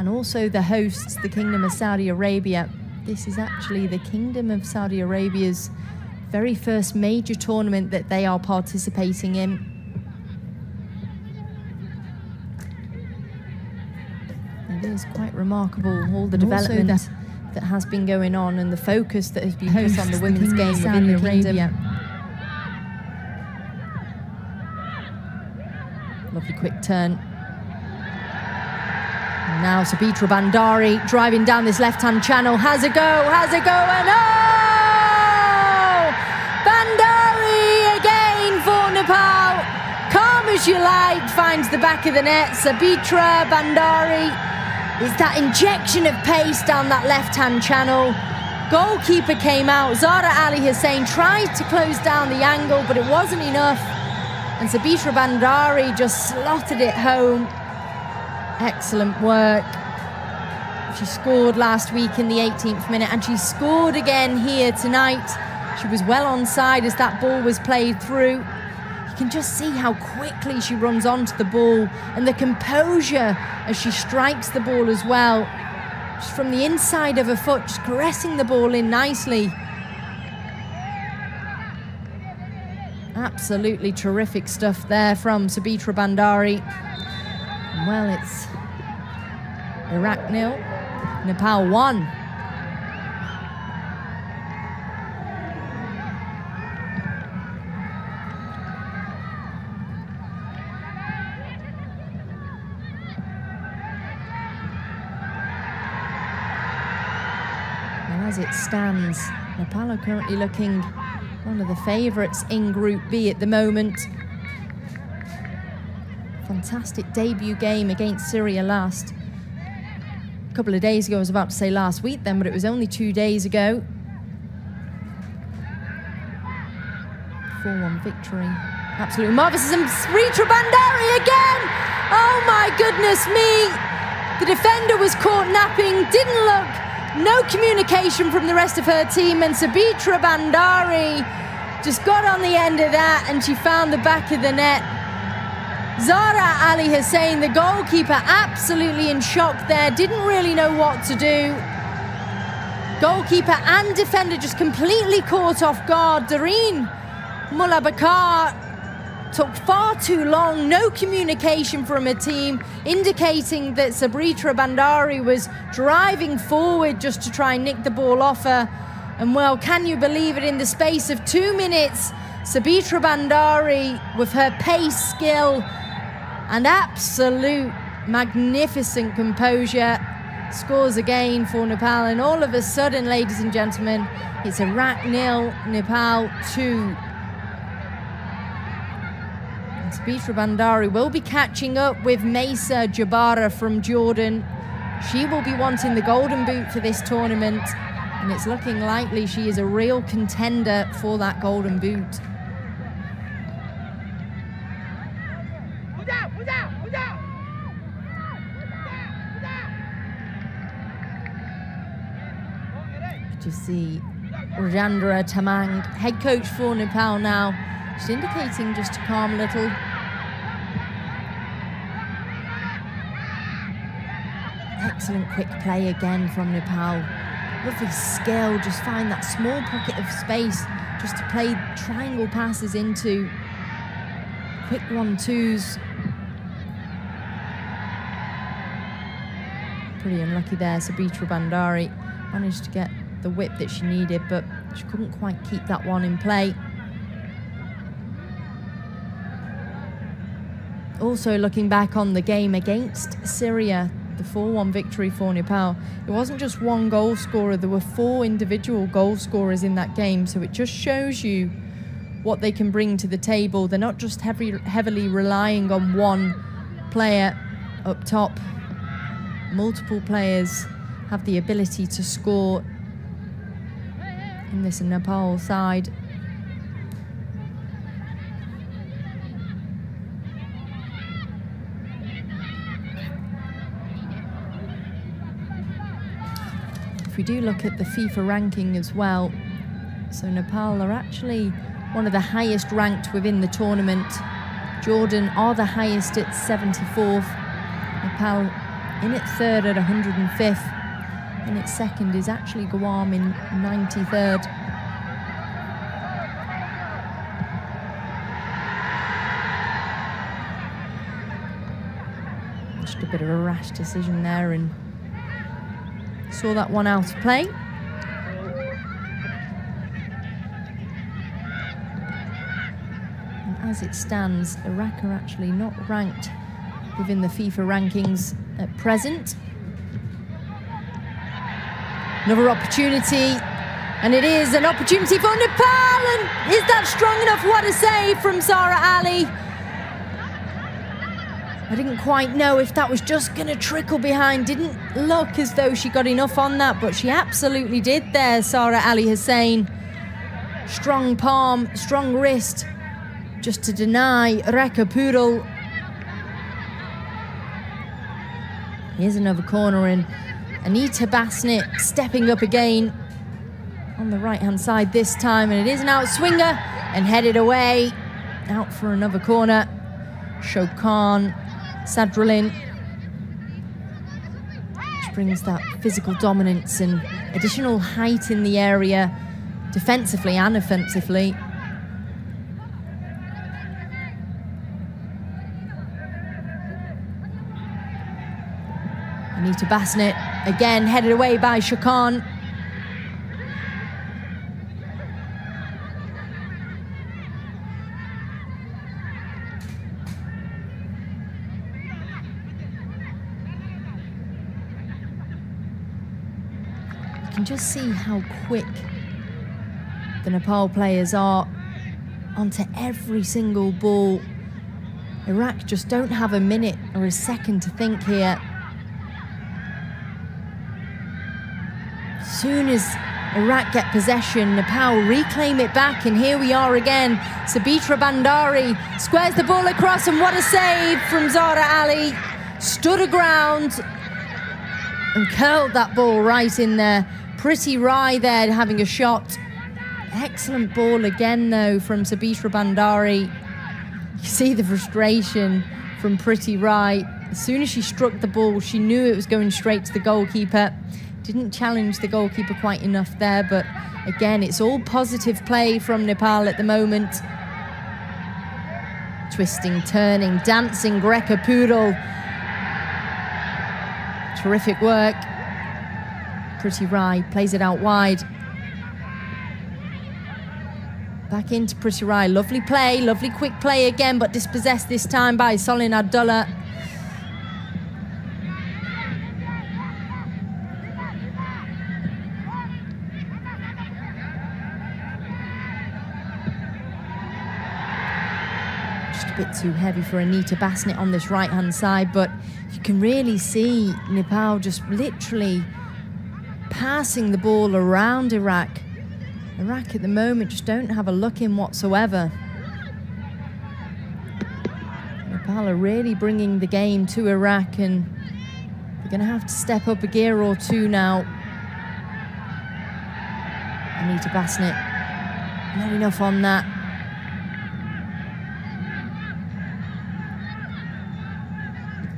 and also the hosts, the Kingdom of Saudi Arabia. This is actually the Kingdom of Saudi Arabia's very first major tournament that they are participating in. It is quite remarkable, all the development that has been going on and the focus that has been put on the women's game within the kingdom. Lovely quick turn. And now Sabitra Bandari driving down this left-hand channel. Has a go, and oh! Bandari again for Nepal. Calm as you like, finds the back of the net. Sabitra Bandari is that injection of pace down that left-hand channel. Goalkeeper came out. Zahra Ali Hussain tried to close down the angle, but it wasn't enough. And Sabitra Bandari just slotted it home. Excellent work. She scored last week in the 18th minute, and she scored again here tonight. She was well onside as that ball was played through. You can just see how quickly she runs onto the ball and the composure as she strikes the ball as well. Just from the inside of her foot, just caressing the ball in nicely. Absolutely terrific stuff there from Sabitra Bandari. Well, it's Iraq 0, Nepal 1. Now, as it stands, Nepal are currently looking one of the favourites in Group B at the moment. Fantastic debut game against Syria a couple of days ago. I was about to say last week then, but it was only 2 days ago. 4-1 victory. Absolutely marvellous. And Sabitra Bandari again! Oh my goodness me! The defender was caught napping, didn't look. No communication from the rest of her team, and Sabitra Bandari just got on the end of that and she found the back of the net. Zahra Ali Hussain, the goalkeeper, absolutely in shock there, didn't really know what to do. Goalkeeper and defender just completely caught off guard. Doreen Mullah Bakar took far too long, no communication from her team, indicating that Sabitra Bandari was driving forward just to try and nick the ball off her. And well, can you believe it, in the space of 2 minutes, Sabitra Bandari, with her pace, skill, and absolute magnificent composure, scores again for Nepal. And all of a sudden, ladies and gentlemen, it's Iraq 0, Nepal 2. Sabitra Bandari will be catching up with Maysa Jabara from Jordan. She will be wanting the golden boot for this tournament, and it's looking likely she is a real contender for that golden boot. You see Rajendra Tamang, head coach for Nepal now, just indicating just to calm a little. Excellent quick play again from Nepal. Lovely skill, just find that small pocket of space just to play triangle passes into. Quick 1-2s. Pretty unlucky there, Sabitra Bandari managed to get the whip that she needed, but she couldn't quite keep that one in play. Also, looking back on the game against Syria, the 4-1 victory for Nepal, it wasn't just one goal scorer, there were 4 individual goal scorers in that game, so it just shows you what they can bring to the table. They're not just heavily relying on one player up top. Multiple players have the ability to score in this Nepal side. If we do look at the FIFA ranking as well, so Nepal are actually one of the highest ranked within the tournament. Jordan are the highest at 74th. Nepal in at third at 105th. In its second is actually Guam in 93rd. Just a bit of a rash decision there, and saw that one out of play. And as it stands, Iraq are actually not ranked within the FIFA rankings at present. Another opportunity, and it is an opportunity for Nepal, and is that strong enough? What a save from Zahra Ali. I didn't quite know if that was just going to trickle behind. Didn't look as though she got enough on that, but she absolutely did there, Zahra Ali Hussein. Strong palm, strong wrist, just to deny Rekha Purul. Here's another corner, and Anita Basnett stepping up again on the right-hand side this time, and it is an outswinger and headed away out for another corner. Shokan Sadrulin, which brings that physical dominance and additional height in the area, defensively and offensively. Anita Basnett again headed away by Shokan. You can just see how quick the Nepal players are onto every single ball. Iraq just don't have a minute or a second to think here. As soon as Iraq get possession, Nepal reclaim it back, and here we are again. Sabitra Bandari squares the ball across, and what a save from Zahra Ali. Stood her ground and curled that ball right in there. Pretty Rai there having a shot. Excellent ball again though from Sabitra Bandari. You see the frustration from Pretty Rai. As soon as she struck the ball, she knew it was going straight to the goalkeeper. Didn't challenge the goalkeeper quite enough there, but again, it's all positive play from Nepal at the moment. Twisting, turning, dancing Rekha Purul. Terrific work. Pretty Rai plays it out wide. Back into Pretty Rai. Lovely play, lovely quick play again, but dispossessed this time by Solin Abdullah. A bit too heavy for Anita Basnett on this right-hand side, but you can really see Nepal just literally passing the ball around Iraq. Iraq at the moment just don't have a look in whatsoever. Nepal are really bringing the game to Iraq, and they're going to have to step up a gear or two now. Anita Basnett, not enough on that.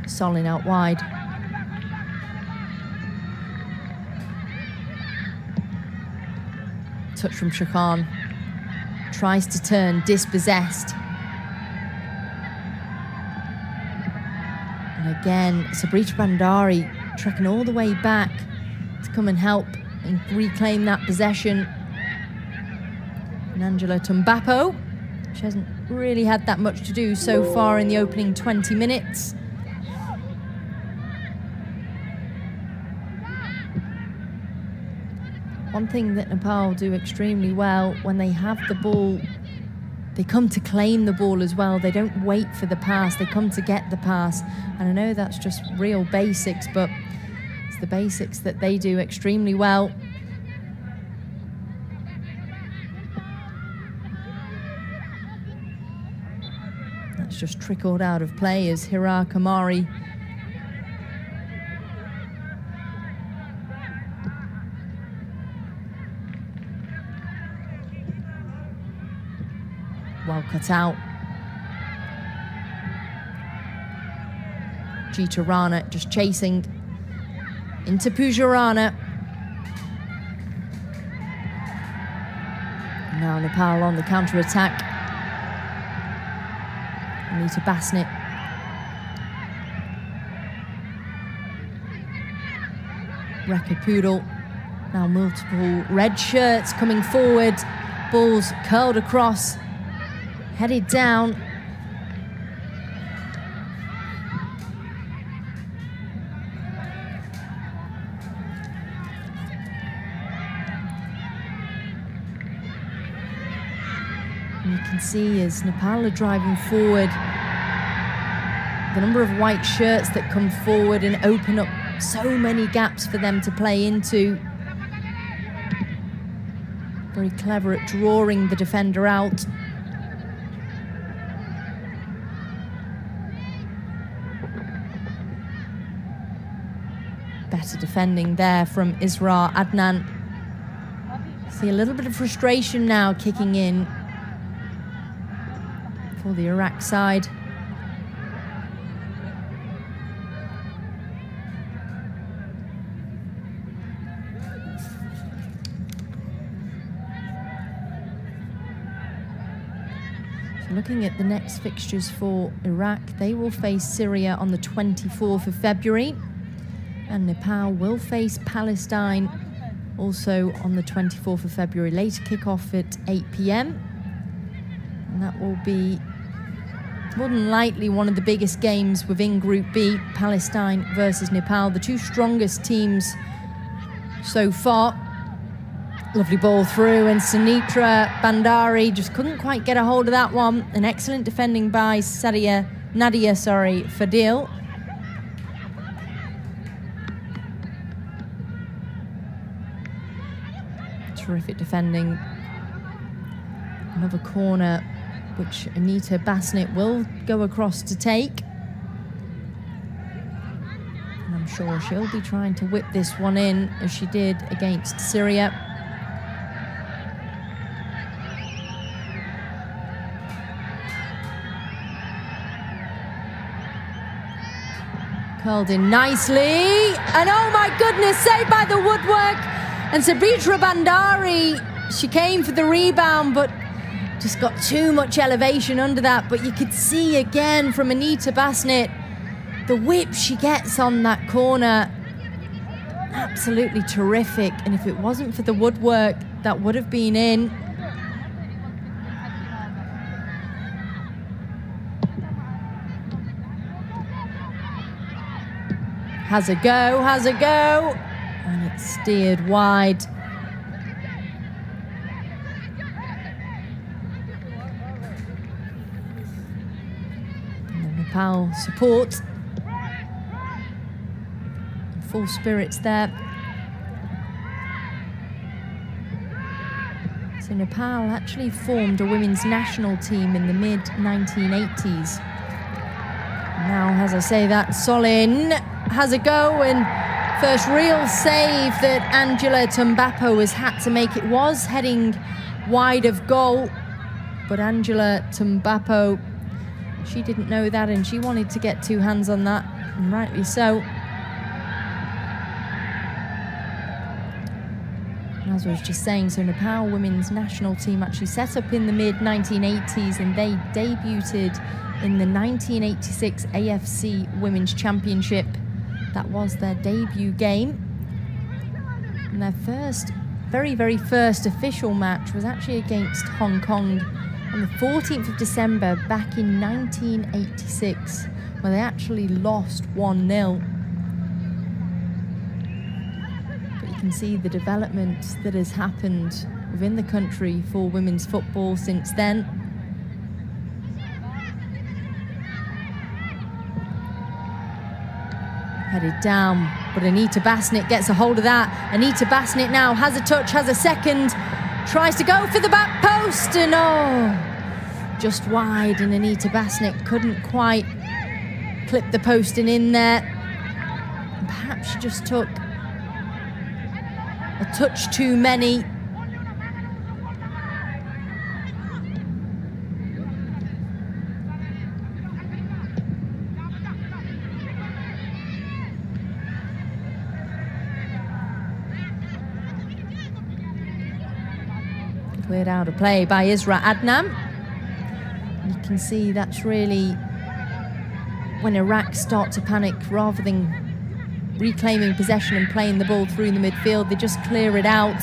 Solin out wide. Touch from Shokan. Tries to turn, dispossessed. And again, Sabitra Bandari trekking all the way back to come and help and reclaim that possession. And Angela Tumbapo, she hasn't really had that much to do so far in the opening 20 minutes. One thing that Nepal do extremely well, when they have the ball, they come to claim the ball as well. They don't wait for the pass, they come to get the pass. And I know that's just real basics, but it's the basics that they do extremely well. That's just trickled out of play as Hira Kamari well cut out. Jita Rana just chasing into Pooja Rana. Now Nepal on the counter-attack. Anita Basnett. Rekha Poodle. Now multiple red shirts coming forward. Balls curled across. Headed down. And you can see as Nepal are driving forward, the number of white shirts that come forward and open up so many gaps for them to play into. Very clever at drawing the defender out. Better defending there from Isra Adnan. See a little bit of frustration now kicking in for the Iraq side. Looking at the next fixtures for Iraq, they will face Syria on the 24th of February, and Nepal will face Palestine also on the 24th of February. Later kick-off at 8 p.m. And that will be more than likely one of the biggest games within Group B, Palestine versus Nepal, the two strongest teams so far. Lovely ball through, and Sunitra Bandari just couldn't quite get a hold of that one. An excellent defending by Nadia Fadil. Terrific defending. Another corner, which Anita Basnett will go across to take. And I'm sure she'll be trying to whip this one in, as she did against Syria. Curled in nicely, and oh my goodness, saved by the woodwork. And Sabitra Bandari, she came for the rebound, but just got too much elevation under that. But you could see again from Anita Basnett, the whip she gets on that corner. Absolutely terrific. And if it wasn't for the woodwork, that would have been in. Has a go, and it's steered wide. And the Nepal support. Full spirits there. So Nepal actually formed a women's national team in the mid-1980s. Now, as I say that, Solin has a go, and first real save that Angela Tumbapo has had to make. It was heading wide of goal, but Angela Tumbapo, she didn't know that, and she wanted to get two hands on that, and rightly so. And as I was just saying, so Nepal women's national team actually set up in the mid-1980s, and they debuted in the 1986 AFC Women's Championship. That was their debut game. And their very first official match was actually against Hong Kong on the 14th of December back in 1986, where they actually lost 1-0. But you can see the development that has happened within the country for women's football since then. Headed down, but Anita Basnett gets a hold of that. Anita Basnett now has a touch, has a second, tries to go for the back post, and just wide, and Anita Basnett couldn't quite clip the post and in there. And perhaps she just took a touch too many. Cleared out of play by Isra Adnan. You can see that's really when Iraq start to panic. Rather than reclaiming possession and playing the ball through the midfield, they just clear it out.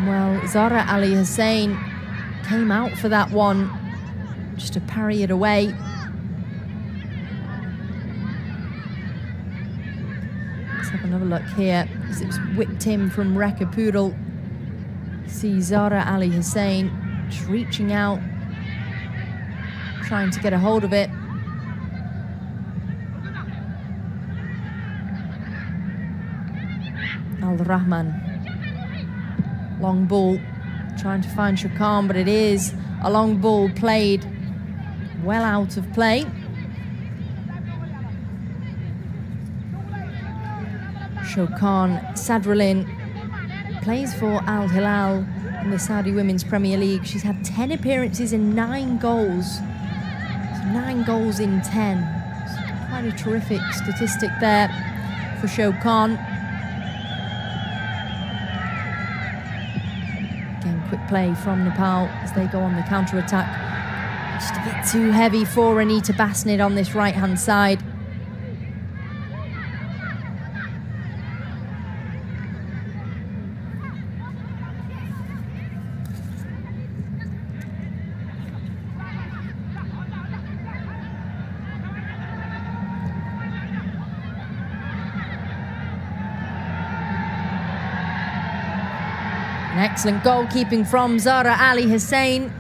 Well, Zahra Ali Hussein came out for that one, just to parry it away. Let's have another look here, as it was whipped in from Rekha Poodle. See Zahra Ali Hussein just reaching out, trying to get a hold of it. Al-Rahman, long ball, trying to find Shakan, but it is a long ball played well out of play. Shokan Sadrullin plays for Al Hilal in the Saudi Women's Premier League. She's had 10 appearances and 9 goals. So 9 goals in 10. It's quite a terrific statistic there for Shokan. Again, quick play from Nepal as they go on the counter-attack. Just a bit too heavy for Anita Basnid on this right-hand side. An excellent goalkeeping from Zahra Ali Hussein.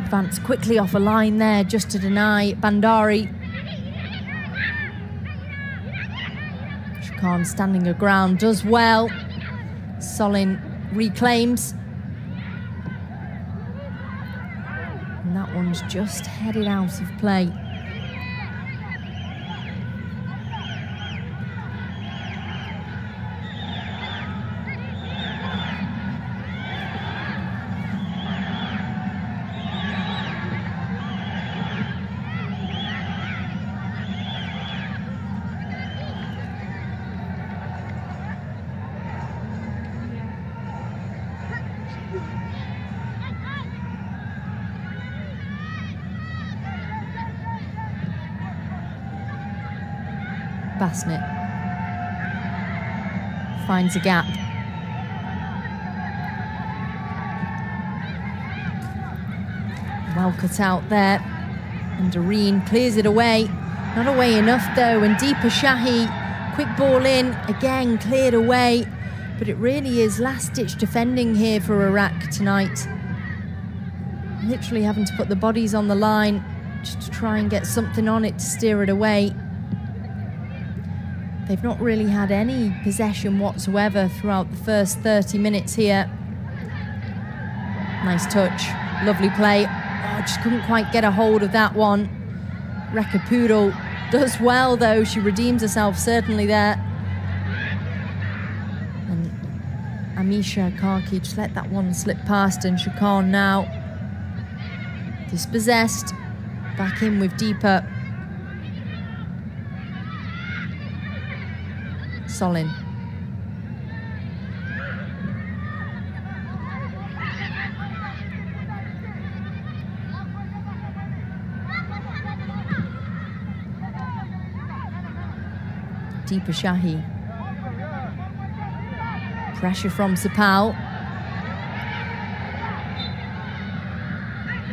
Advanced quickly off a line there just to deny Bandari. Shakan standing her ground, does well. Solin reclaims. And that one's just headed out of play. Basnett finds a gap. Well cut out there. And Doreen clears it away. Not away enough though. And Deepa Shahi, quick ball in, again cleared away. But it really is last-ditch defending here for Iraq tonight. Literally having to put the bodies on the line just to try and get something on it to steer it away. They've not really had any possession whatsoever throughout the first 30 minutes here. Nice touch, lovely play. Oh, just couldn't quite get a hold of that one. Rekha Poodle does well though, she redeems herself certainly there. And Amisha Karki just let that one slip past, and Shakan now dispossessed. Back in with Deepa. Solin. Deepa Shahi. Pressure from Sapal.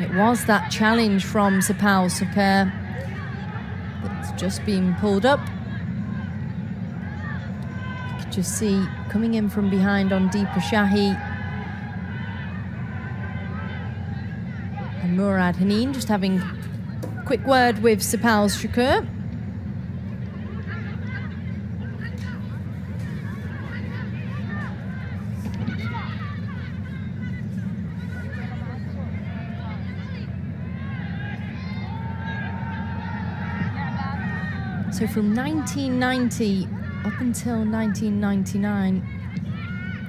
It was that challenge from Sapal Suker that's just been pulled up. Just see coming in from behind on Deepa Shahi and Murad Haneen just having a quick word with Sapal Shakur. So from 1990 up until 1999,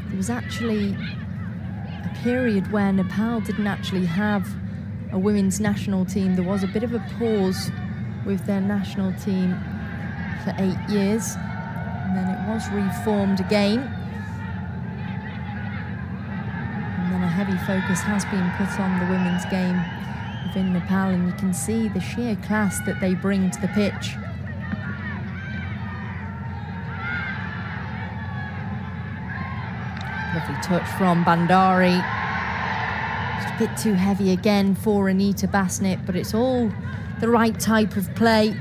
there was actually a period where Nepal didn't actually have a women's national team. There was a bit of a pause with their national team for 8 years, and then it was reformed again. heavy focus has been put on the women's game within Nepal, and you can see the sheer class that they bring to the pitch. Lovely touch from Bandari. Just a bit too heavy again for Anita Basnet, but it's all the right type of play.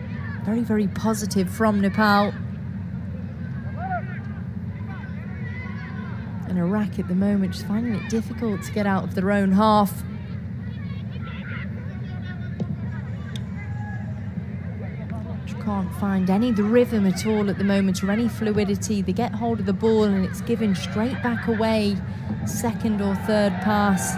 Very, very positive from Nepal. And Iraq at the moment just finding it difficult to get out of their own half. Just can't find any the rhythm at all at the moment, or any fluidity. They get hold of the ball and it's given straight back away, second or third pass.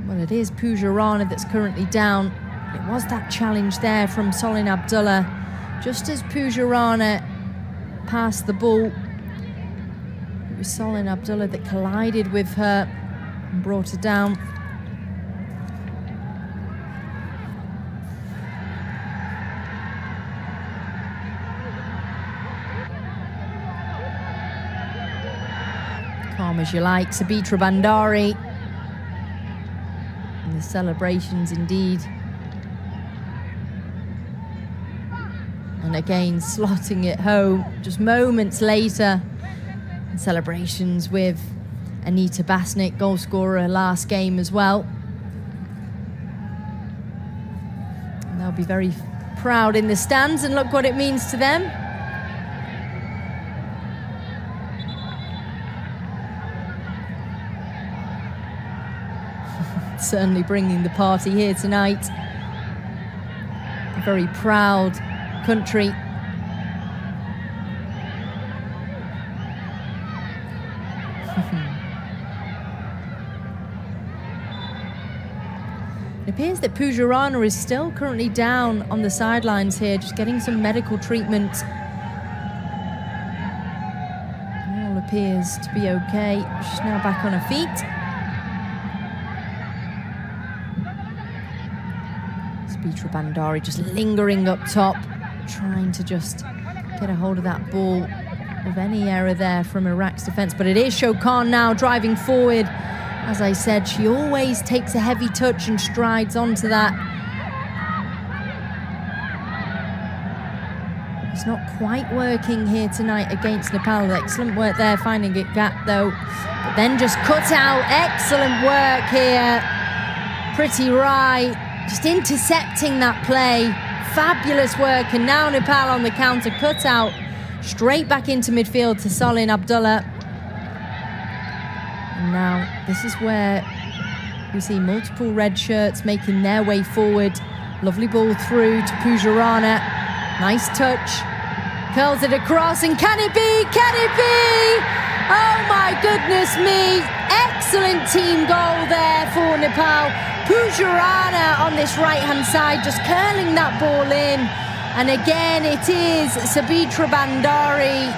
Well, it is Pooja Rana that's currently down. It was that challenge there from Solin Abdullah. Just as Pooja Rana passed the ball, it was Solin Abdullah that collided with her and brought her down. Calm as you like, Sabitra Bandari. The celebrations indeed. And again, slotting it home just moments later. And celebrations with Anita Basnet, goal scorer last game as well. And they'll be very proud in the stands, and look what it means to them. Certainly bringing the party here tonight. A very proud country. It appears that Pooja Rana is still currently down on the sidelines here, just getting some medical treatment. All appears to be okay. She's now back on her feet. Sabitra Bandari just lingering up top, trying to just get a hold of that ball. With any error there from Iraq's defence, but it is Shokan now driving forward. As I said, she always takes a heavy touch and strides onto that. It's not quite working here tonight against Nepal. Excellent work there, finding it gap though, but then just cut out. Excellent work here, Pretty right, just intercepting that play. Fabulous work, and now Nepal on the counter, cut out straight back into midfield to Solin Abdullah. And now this is where we see multiple red shirts making their way forward. Lovely ball through to Pooja Rana. Nice touch. Curls it across, and can it be? Can it be? Oh my goodness me. Excellent team goal there for Nepal. Pooja Rana on this right-hand side, just curling that ball in. And again, it is Sabitra Bandari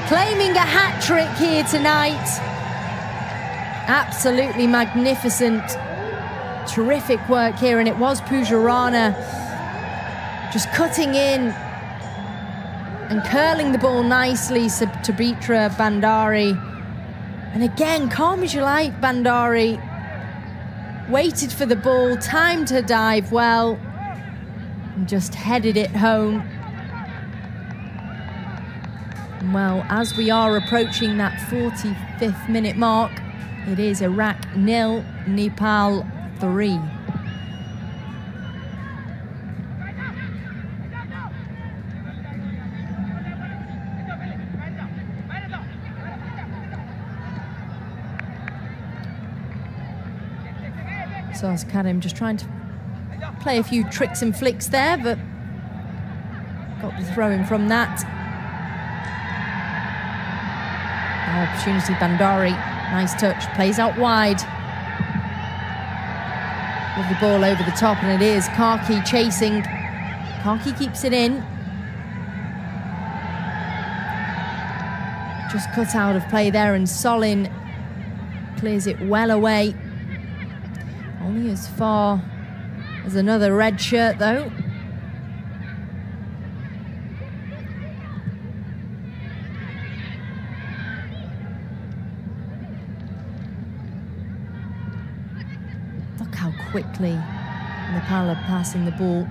claiming a hat-trick here tonight. Absolutely magnificent. Terrific work here, and it was Pooja Rana just cutting in and curling the ball nicely to Sabitra Bandari. And again, calm as you like, Bandari. Waited for the ball, timed her dive well, and just headed it home. Well, as we are approaching that 45th minute mark, it is Iraq 0, Nepal 3. So Karim just trying to play a few tricks and flicks there, but got the throw in from that. Now opportunity, Bandari, nice touch, plays out wide. With the ball over the top, and it is Karki chasing. Karki keeps it in. Just cut out of play there, and Solin clears it well away. Only as far as another red shirt though. how quickly Nepal are passing the ball.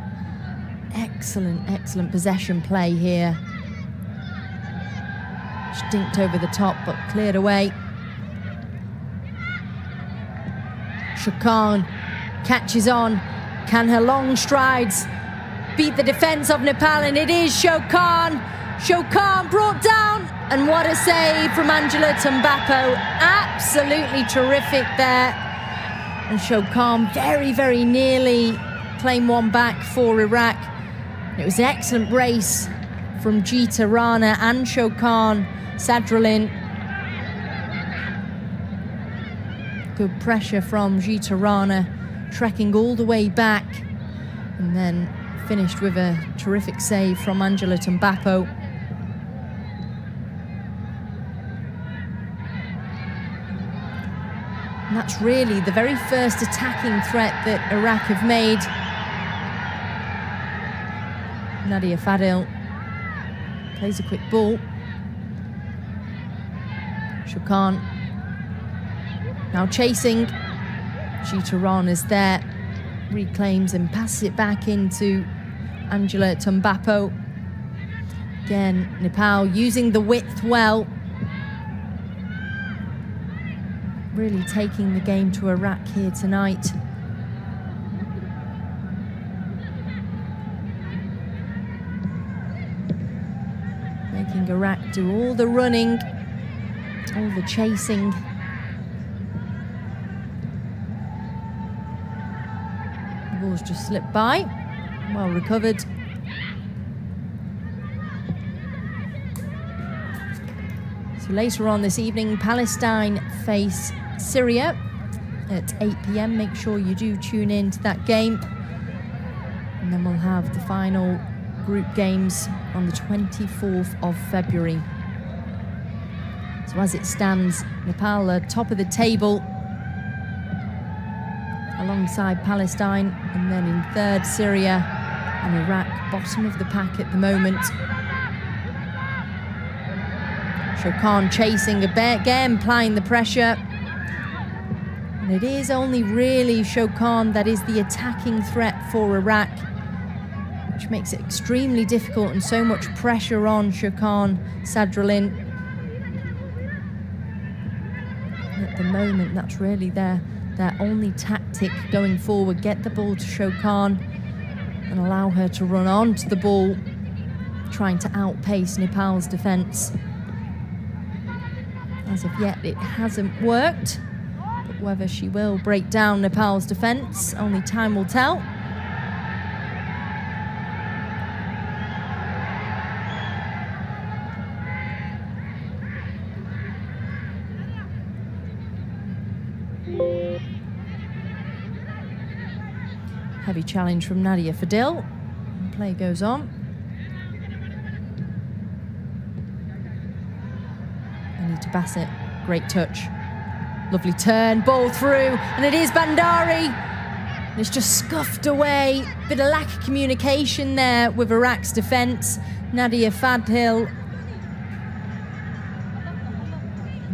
Excellent possession play here. Stinked over the top, but cleared away. Shukan catches on. Can her long strides beat the defence of Nepal? And it is Shukan. Shukan brought down. And what a save from Angela Tumbapo. Absolutely terrific there. And Shukan very nearly claimed one back for Iraq. It was an excellent race from Geeta Rana and Shukan Sadralin. Good pressure from Geeta Rana, trekking all the way back, and then finished with a terrific save from Angela Tumbapo. And that's really the very first attacking threat that Iraq have made. Nadia Fadil plays a quick ball. Shukan now chasing. Geeta Rana is there, reclaims and passes it back into Angela Tumbapo. Again, Nepal using the width well. Really taking the game to Iraq here tonight. Making Iraq do all the running, all the chasing. The ball's just slipped by. Well recovered. So later on this evening, Palestine face Syria at 8 p.m. Make sure you do tune in to that game. And then we'll have the final group games on the 24th of February. So as it stands, Nepal are top of the table alongside Palestine, and then in third Syria, and Iraq bottom of the pack at the moment. Shukan chasing again, applying the pressure. And it is only really Shukan that is the attacking threat for Iraq, which makes it extremely difficult and so much pressure on Shukan Sadralin. And at the moment, that's really their only tactic going forward. Get the ball to Shukan and allow her to run onto the ball, trying to outpace Nepal's defence. As of yet, it hasn't worked, but whether she will break down Nepal's defence, only time will tell. Heavy challenge from Nadia Fadil. Play goes on. Anita Bassett, great touch. Lovely turn, ball through, and it is Bandari. And it's just scuffed away. Bit of lack of communication there with Iraq's defence. Nadia Fadil.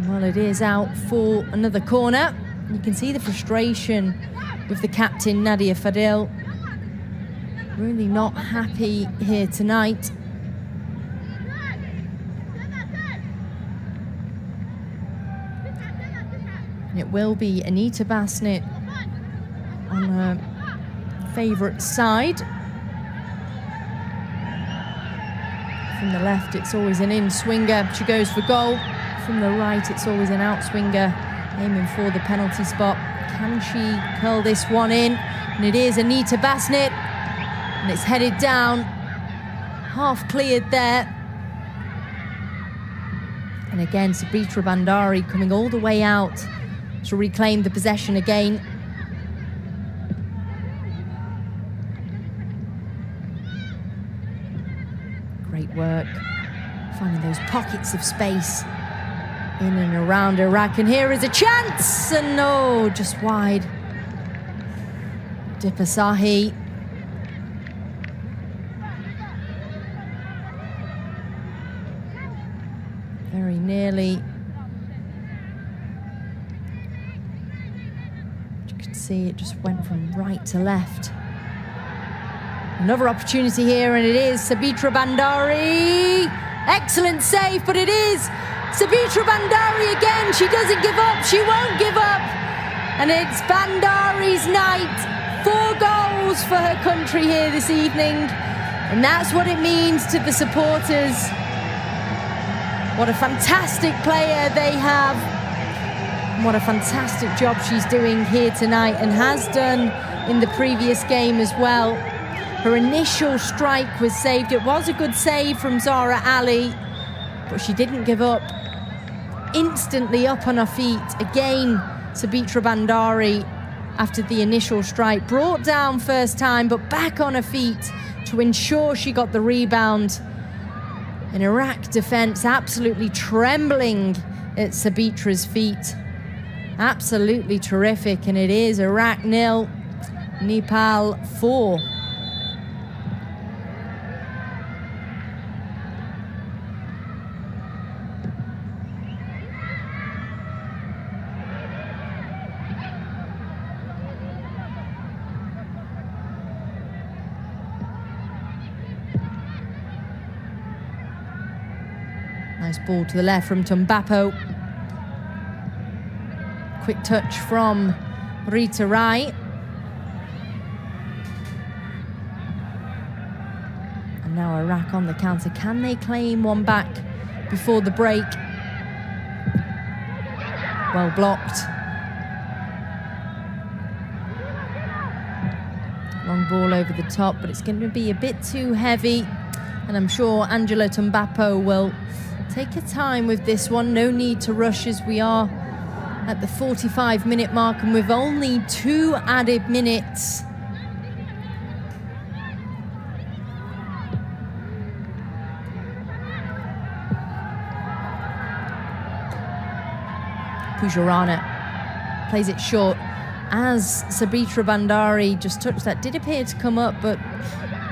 Well, it is out for another corner. You can see the frustration with the captain, Nadia Fadil. Really not happy here tonight. It will be Anita Bassett on her favourite side. From the left, it's always an in-swinger. She goes for goal. From the right, it's always an out-swinger, aiming for the penalty spot. Can she curl this one in? And it is Anita Bassett. And it's headed down. Half cleared there. And again, Sabitra Bandari coming all the way out to reclaim the possession again. Great work. Finding those pockets of space in and around Iraq. And here is a chance. And no, just wide. Dipasahi. Very nearly. could see it just went from right to left. Another opportunity here, and it is Sabitra Bandari. Excellent save, but it is Sabitra Bandari again. She doesn't give up. She won't give up. And it's Bandari's night. 4 goals for her country here this evening. And that's what it means to the supporters. What a fantastic player they have. And what a fantastic job she's doing here tonight, and has done in the previous game as well. Her initial strike was saved. It was a good save from Zara Ali, but she didn't give up. Instantly up on her feet. Again, Sabitra Bandari, after the initial strike, brought down first time, but back on her feet to ensure she got the rebound. An Iraq defence absolutely trembling at Sabitra's feet. Absolutely terrific, and it is Iraq 0, Nepal 4. Nice ball to the left from Tumbapo. Quick touch from Rita Rai. And now Iraq on the counter. Can they claim one back before the break? Well blocked. Long ball over the top, but it's going to be a bit too heavy. And I'm sure Angela Tumbapo will take her time with this one. No need to rush, as we are at the 45-minute mark, and with only 2 added minutes. Pujurana plays it short as Sabitra Bandari just touched that. Did appear to come up, but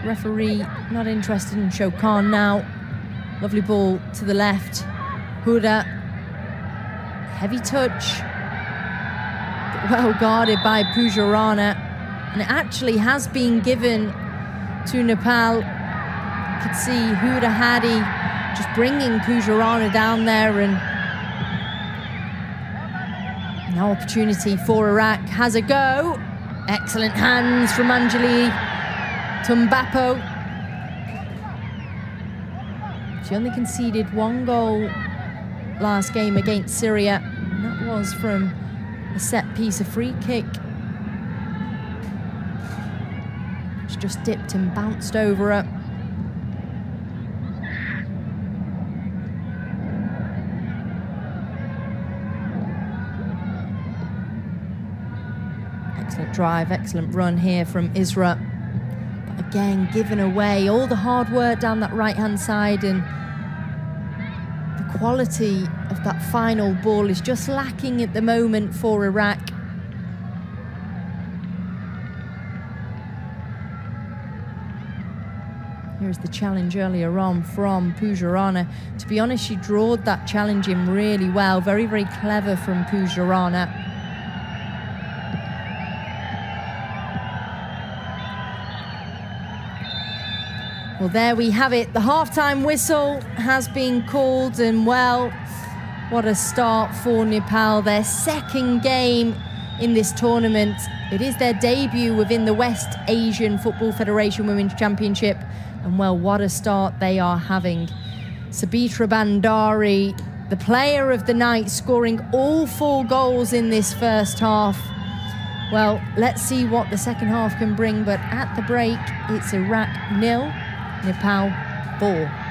referee not interested in Shokan now. Lovely ball to the left. Huda. Heavy touch. But well guarded by Pujurana. And it actually has been given to Nepal. You could see Huda Hadi just bringing Pujurana down there. And now opportunity for Iraq. Has a go. Excellent hands from Anjali Tumbapo. She only conceded 1 goal last game against Syria, and that was from a set piece, a free kick. She just dipped and bounced over her. Excellent drive, excellent run here from Isra. But again, given away all the hard work down that right-hand side, and the quality of that final ball is just lacking at the moment for Iraq. Here's the challenge earlier on from Pujurana. To be honest, she drawed that challenge in really well. Very, very clever from Pujurana. Well, there we have it. The halftime whistle has been called, and well, what a start for Nepal. Their second game in this tournament. It is their debut within the West Asian Football Federation Women's Championship. And well, what a start they are having. Sabitra Bandari, the player of the night, scoring all 4 goals in this first half. Well, let's see what the second half can bring. But at the break, it's Iraq 0, Nepal 4.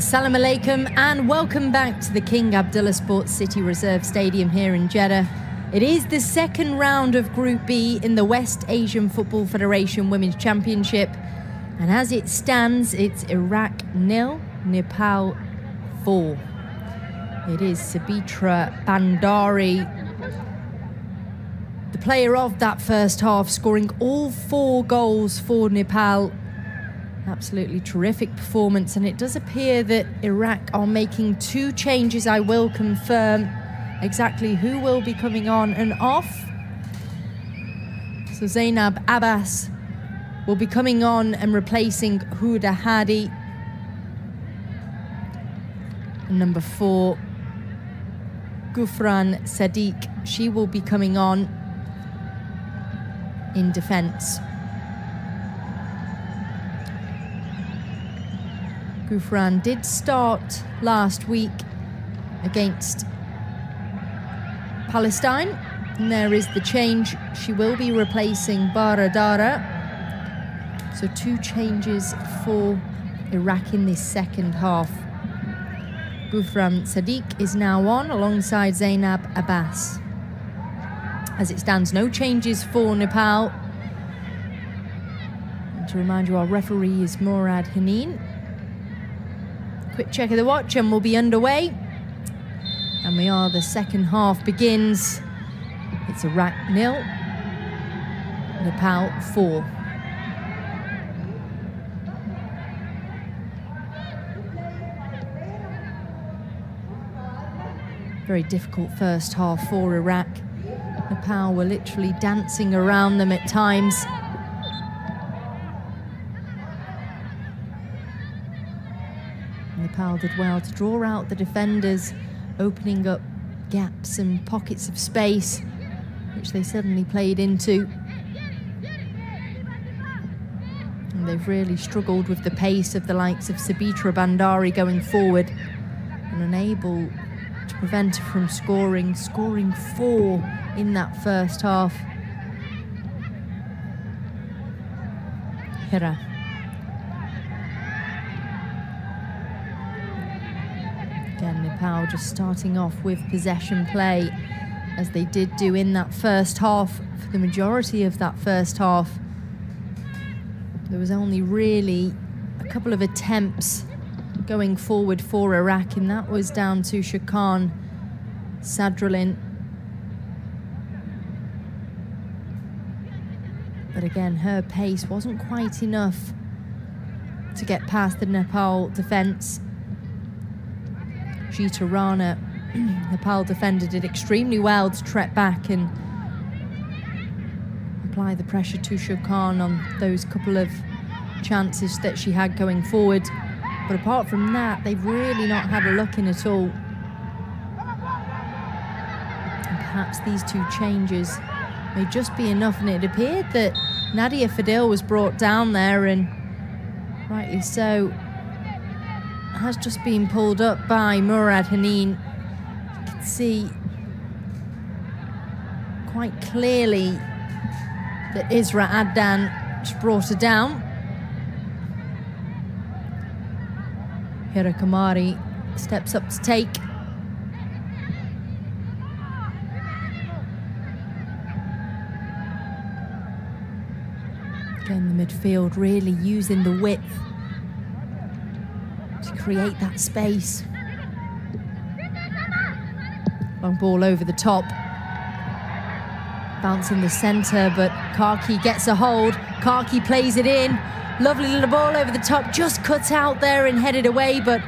Assalamu alaikum and welcome back to the King Abdullah Sports City Reserve Stadium here in Jeddah. It is the second round of Group B in the West Asian Football Federation Women's Championship. And as it stands, it's Iraq 0, Nepal 4. It is Sabitra Bandari, the player of that first half, scoring all 4 goals for Nepal. Absolutely terrific performance, and it does appear that Iraq are making 2 changes. I will confirm exactly who will be coming on and off. So Zainab Abbas will be coming on and replacing Huda Hadi. And number 4, Gufran Sadiq, she will be coming on in defence. Gufran did start last week against Palestine, and there is the change. She will be replacing Baradara. So 2 changes for Iraq in this second half. Gufran Sadiq is now on alongside Zainab Abbas. As it stands, no changes for Nepal. And to remind you, our referee is Murad Haneen. Quick check of the watch and we'll be underway. And the second half begins. It's Iraq 0, Nepal 4. Very difficult first half for Iraq. Nepal were literally dancing around them at times. Nepal did well to draw out the defenders, opening up gaps and pockets of space, which they suddenly played into. And they've really struggled with the pace of the likes of Sabitra Bandari going forward, and unable to prevent her from scoring 4 in that first half. Hira. Again, Nepal just starting off with possession play, as they did do in that first half. For the majority of that first half, there was only really a couple of attempts going forward for Iraq, and that was down to Shakan Sadralin. But again, her pace wasn't quite enough to get past the Nepal defence. Jita Rana, Nepal defender, did extremely well to trek back and apply the pressure to Shakan on those couple of chances that she had going forward. But apart from that, they've really not had a look in at all. And perhaps these 2 changes may just be enough, and it appeared that Nadia Fadil was brought down there, and rightly so, has just been pulled up by Murad Haneen. You can see quite clearly that Isra Addan just brought her down. Hira Kamari steps up to take. Again, the midfield really using the width to create that space. Long ball over the top. Bounce in the centre, but Karki gets a hold. Karki plays it in. Lovely little ball over the top, just cut out there and headed away, but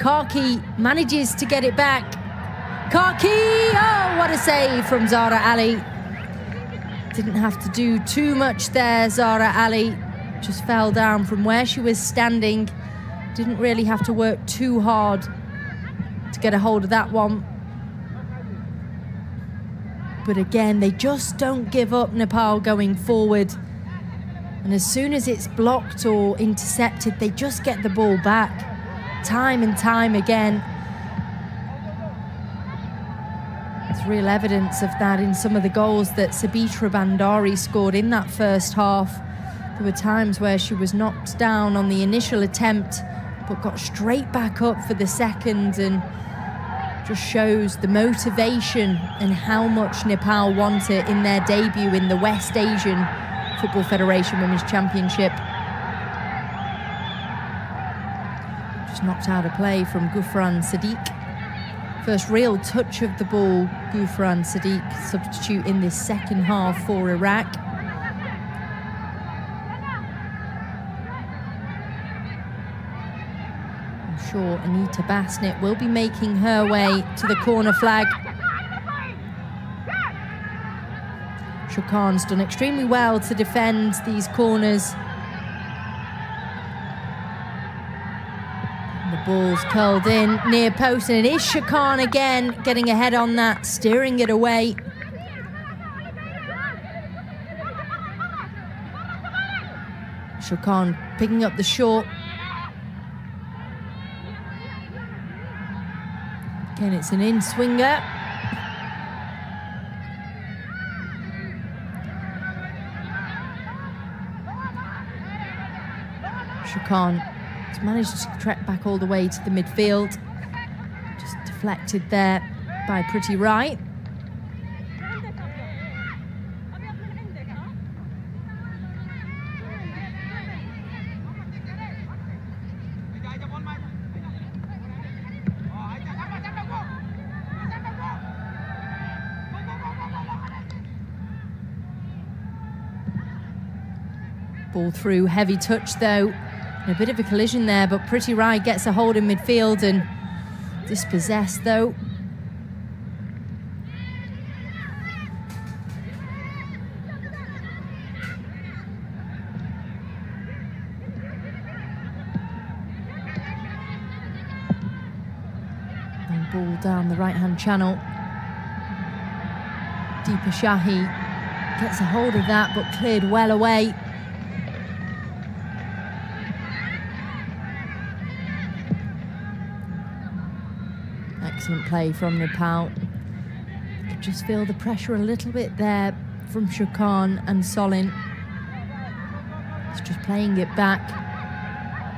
Karki manages to get it back. Karki! Oh, what a save from Zara Ali. Didn't have to do too much there, Zara Ali. Just fell down from where she was standing. Didn't really have to work too hard to get a hold of that one. But again, they just don't give up, Nepal, going forward. And as soon as it's blocked or intercepted, they just get the ball back, time and time again. There's real evidence of that in some of the goals that Sabitra Bandari scored in that first half. There were times where she was knocked down on the initial attempt, but got straight back up for the second, and just shows the motivation and how much Nepal want it in their debut in the West Asian Football Federation Women's Championship. Just knocked out of play from Gufran Sadiq. First real touch of the ball, Gufran Sadiq, substitute in this second half for Iraq. I'm sure Anita Basnett will be making her way to the corner flag. Shukhan's done extremely well to defend these corners. The ball's curled in near post, and it is Shukhan again getting ahead on that, steering it away. Shukhan picking up the short. Again, it's an in-swinger. Shukhan has managed to trek back all the way to the midfield. Just deflected there by Pretty Right. Ball through, heavy touch though. A bit of a collision there, but Pretty Right gets a hold in midfield and dispossessed though. And ball down the right-hand channel. Deepa Shahi gets a hold of that, but cleared well away. Excellent play from Nepal. Could just feel the pressure a little bit there from Shukhan and Solin. It's just playing it back,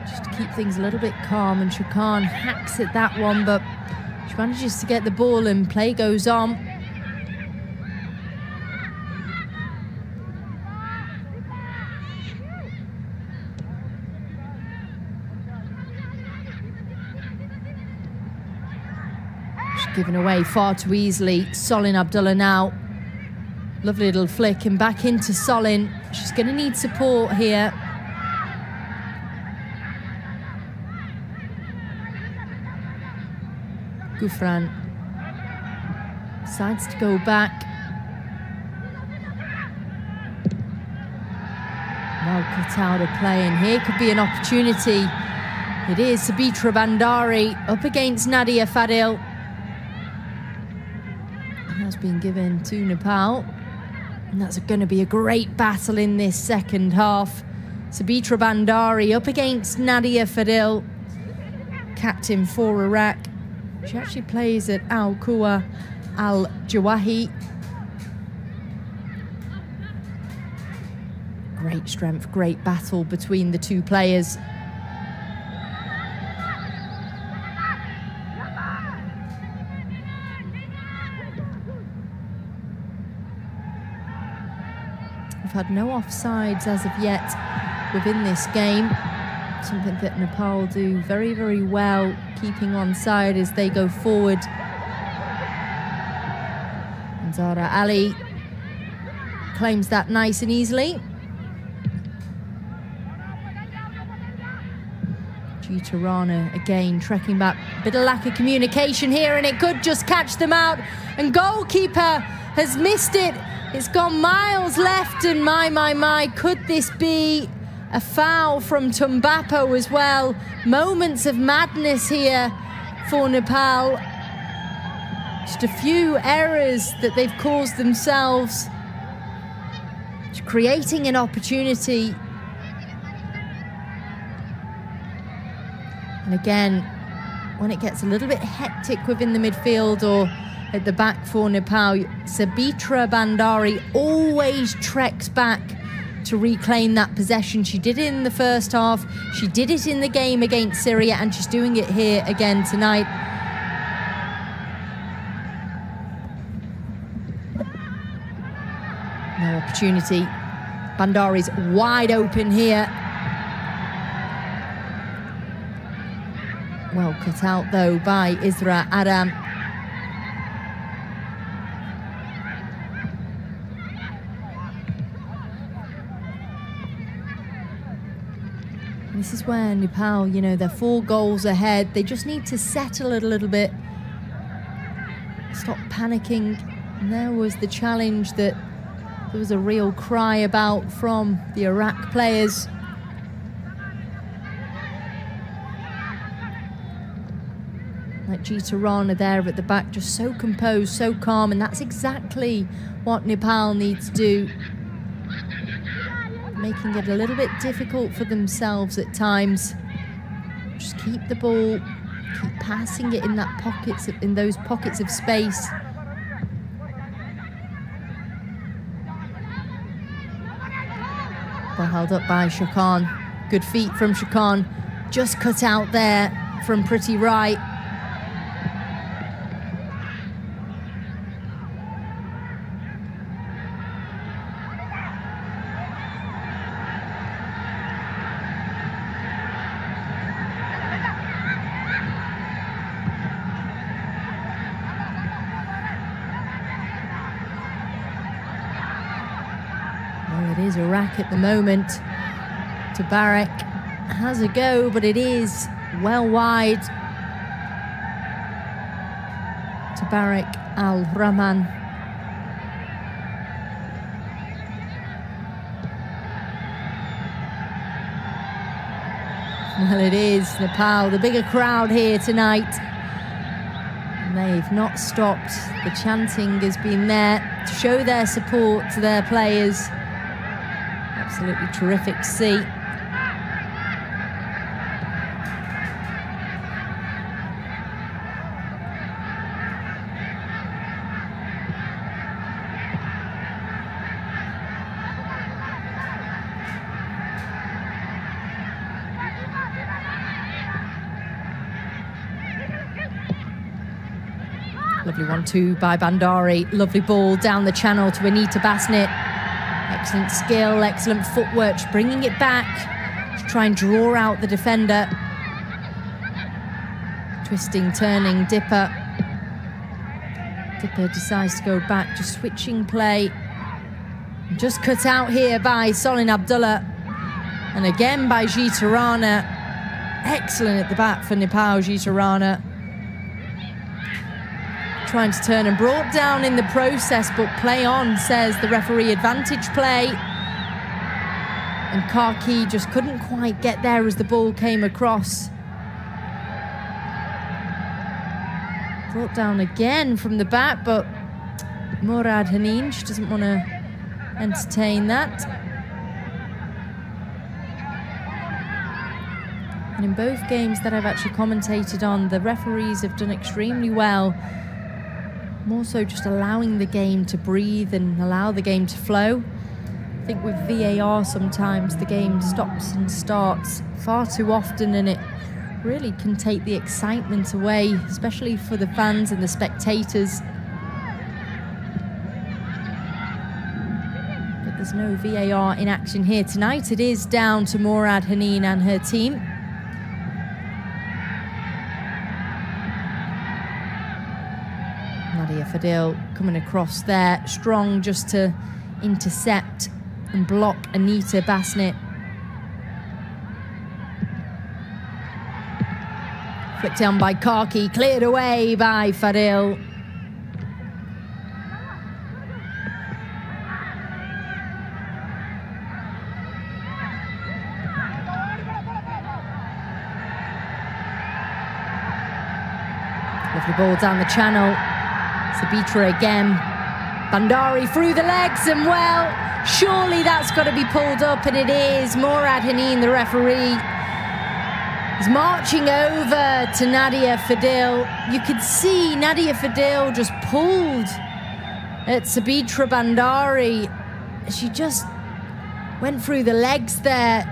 just to keep things a little bit calm, and Shukhan hacks at that one, but she manages to get the ball and play goes on. Given away far too easily. Solin Abdullah now. Lovely little flick and back into Solin. She's going to need support here. Gufran decides to go back. Well cut out of play, and here could be an opportunity. It is Sabitra Bandari up against Nadia Fadil. Has been given to Nepal, and that's going to be a great battle in this second half. Sabitra Bandari up against Nadia Fadil, captain for Iraq. She actually plays at Al Quwa Al Jawahi. Great strength, great battle between the two players. Had no offsides as of yet within this game. Something that Nepal do very, very well, keeping onside as they go forward. And Zara Ali claims that nice and easily. Gita Rana again trekking back. Bit of lack of communication here, and it could just catch them out. And goalkeeper has missed it. It's gone miles left, and my, could this be a foul from Tumbapo as well? Moments of madness here for Nepal. Just a few errors that they've caused themselves, just creating an opportunity. And again, when it gets a little bit hectic within the midfield or at the back for Nepal, Sabitra Bandari always treks back to reclaim that possession. She did it in the first half. She did it in the game against Syria, and she's doing it here again tonight. No opportunity. Bandari's wide open here. Well cut out though by Isra Adam. This is where Nepal, you know, they're 4 goals ahead. They just need to settle it a little bit. Stop panicking. And there was the challenge that there was a real cry about from the Iraq players. Like Geeta Rana there at the back, just so composed, so calm, and that's exactly what Nepal needs to do. Making it a little bit difficult for themselves at times. Just keep the ball, keep passing it in those pockets of space. Ball held up by Shakan. Good feet from Shakan. Just cut out there from Pretty Right. Well, it is Iraq at the moment. Tabarek has a go, but it is well wide. Tabarek Al-Rahman. Well, it is Nepal, the bigger crowd here tonight. And they've not stopped. The chanting has been there to show their support to their players. Absolutely terrific to see. Lovely 1-2 by Bandari. Lovely ball down the channel to Anita Basnett. Excellent skill, excellent footwork, just bringing it back to try and draw out the defender. Twisting, turning, Dipper. Dipper decides to go back, just switching play. And just cut out here by Solin Abdullah. And again by Geeta Rana. Excellent at the back for Nepal, Geeta Rana. Trying to turn and brought down in the process, but play on, says the referee. Advantage play. And Karki just couldn't quite get there as the ball came across. Brought down again from the back, but Murad Hanin, she doesn't want to entertain that. And in both games that I've actually commentated on, the referees have done extremely well. More so just allowing the game to breathe and allow the game to flow. I think with VAR sometimes the game stops and starts far too often, and it really can take the excitement away, especially for the fans and the spectators. But there's no VAR in action here tonight. It is down to Murad Hanin and her team. Nadia Fadil coming across there, strong just to intercept and block Anita Basnett. Flicked down by Karki, cleared away by Fadil. Lovely ball down the channel. Sabitra again. Bandari through the legs, and well, surely that's got to be pulled up, and it is. Murad Hanin, the referee, is marching over to Nadia Fadil. You could see Nadia Fadil just pulled at Sabitra Bandari. She just went through the legs there.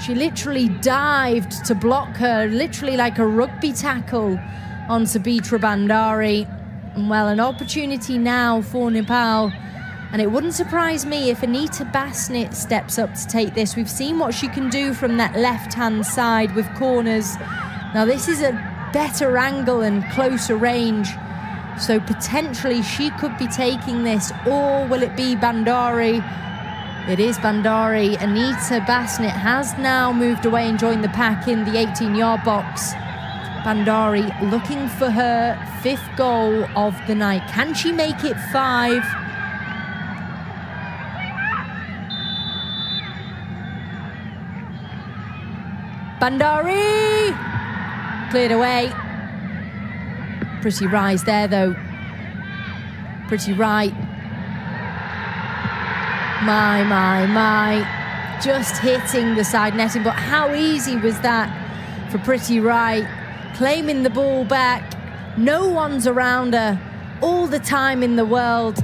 She literally dived to block her, literally like a rugby tackle on Sabitra Bandari. And well, an opportunity now for Nepal. And it wouldn't surprise me if Anita Basnett steps up to take this. We've seen what she can do from that left-hand side with corners. Now this is a better angle and closer range. So potentially she could be taking this, or will it be Bandari? It is Bandari. Anita Basnett has now moved away and joined the pack in the 18-yard box. Bandari looking for her 5th goal of the night. Can she make it 5? Bandari! Cleared away. Pretty rise there though. Pretty right. My. Just hitting the side netting, but how easy was that for Pretty Right? Claiming the ball back. No one's around her all the time in the world.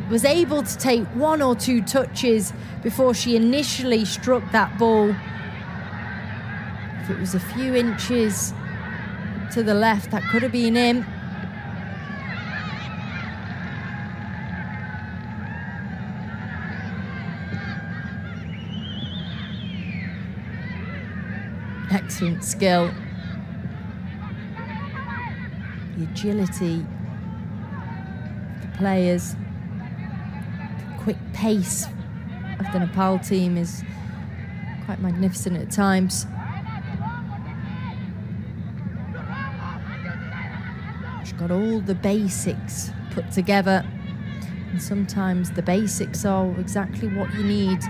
Was able to take 1 or 2 touches before she initially struck that ball. If it was a few inches to the left, that could have been in. Excellent skill. The agility of the players. The quick pace of the Nepal team is quite magnificent at times. She's got all the basics put together. And sometimes the basics are exactly what you need.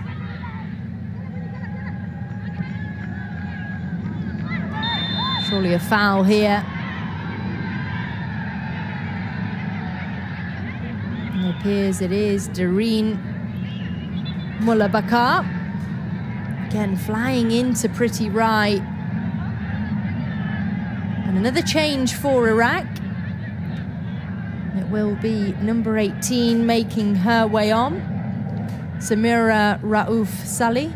Surely a foul here. And it appears it is Doreen Mullabakar. Again, flying into Pretty Right. And another change for Iraq. It will be number 18 making her way on. Samira Rauf Salih.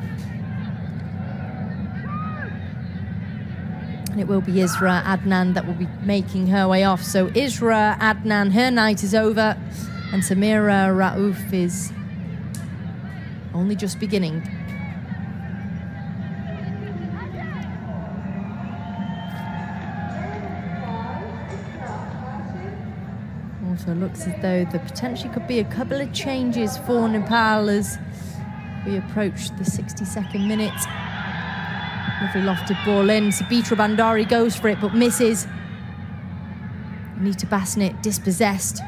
And it will be Isra Adnan that will be making her way off. So Isra Adnan, her night is over. And Samira Rauf is only just beginning. Also looks as though there potentially could be a couple of changes for Nepal as we approach the 62nd minute. Lovely lofted ball in. Sabitra Bandari goes for it but misses. Anita Basnett dispossessed.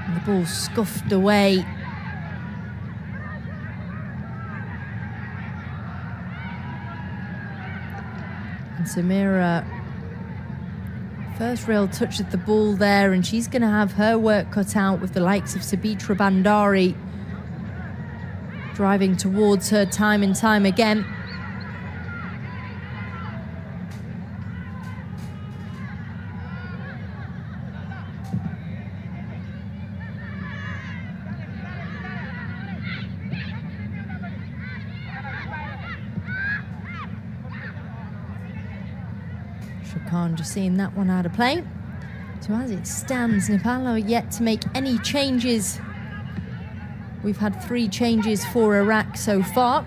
And the ball scuffed away. And Samira, first real touch of the ball there, and she's going to have her work cut out with the likes of Sabitra Bandari driving towards her time and time again. Shakan just seeing that one out of play. So as it stands, Nepal are yet to make any changes. We've had 3 changes for Iraq so far.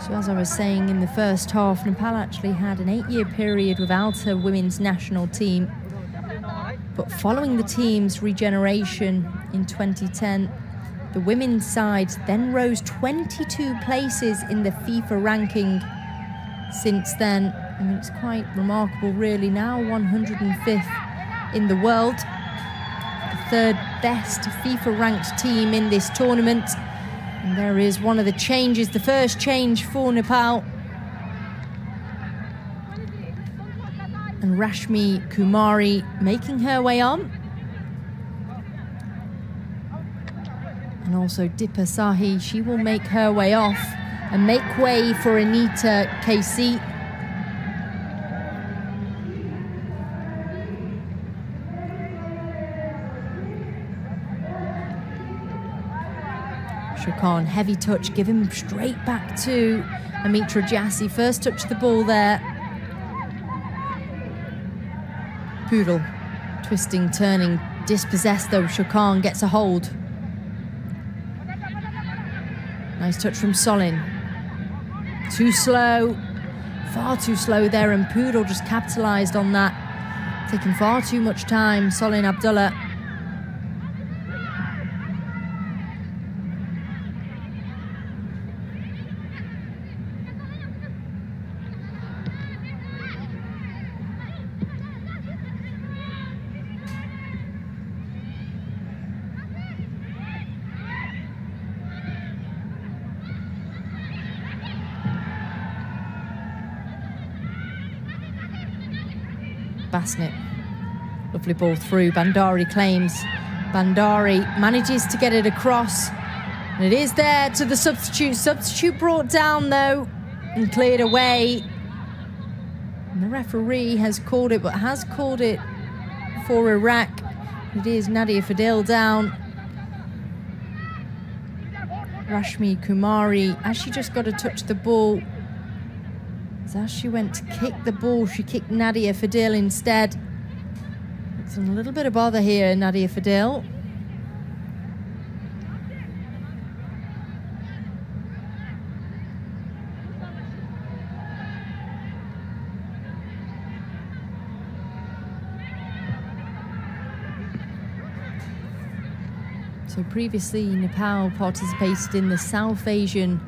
So as I was saying, in the first half, Nepal actually had an 8-year period without a women's national team. But following the team's regeneration in 2010, the women's side then rose 22 places in the FIFA ranking since then. I mean, it's quite remarkable, really. Now 105th in the world. The 3rd best FIFA-ranked team in this tournament. And there is one of the changes, the first change for Nepal. And Rashmi Kumari making her way on. And also Dipa Sahi, she will make her way off and make way for Anita KC. Shakan, heavy touch, give him straight back to Amitra Jassi. First touch of the ball there. Poodle, twisting, turning, dispossessed though. Shakan gets a hold. Nice touch from Solin. Too slow, far too slow there, and Poodle just capitalised on that. Taking far too much time, Solin Abdullah. Basnet, lovely ball through. Bandari claims. Bandari manages to get it across, and it is there to the substitute. Substitute brought down though and cleared away. And the referee has called it, but has called it for Iraq. It is Nadia Fadil down. Rashmi Kumari, as she just got to touch the ball, as she went to kick the ball, she kicked Nadia Fadil instead. It's a little bit of bother here, Nadia Fadil. So previously, Nepal participated in the South Asian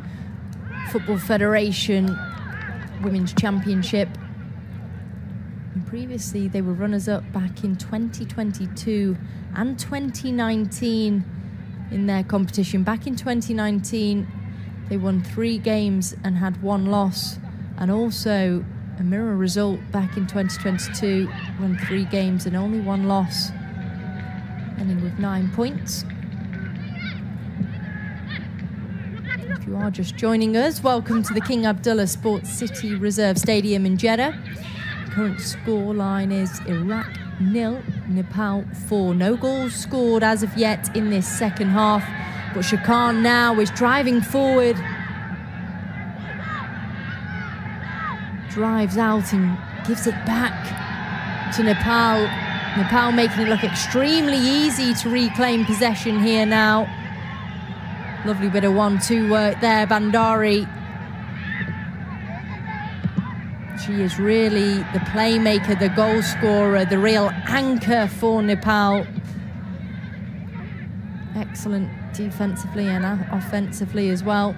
Football Federation Women's Championship. And previously, they were runners-up back in 2022 and 2019 in their competition. Back in 2019, they won 3 games and had 1 loss. And also a mirror result back in 2022, won 3 games and only 1 loss, ending with 9 points. If you are just joining us, welcome to the King Abdullah Sports City Reserve Stadium in Jeddah. Current score line is Iraq 0, Nepal 4. No goals scored as of yet in this second half, but Shakan now is driving forward. Drives out and gives it back to Nepal. Nepal making it look extremely easy to reclaim possession here now. Lovely bit of 1-2 work there, Bandari. She is really the playmaker, the goal scorer, the real anchor for Nepal. Excellent defensively and offensively as well.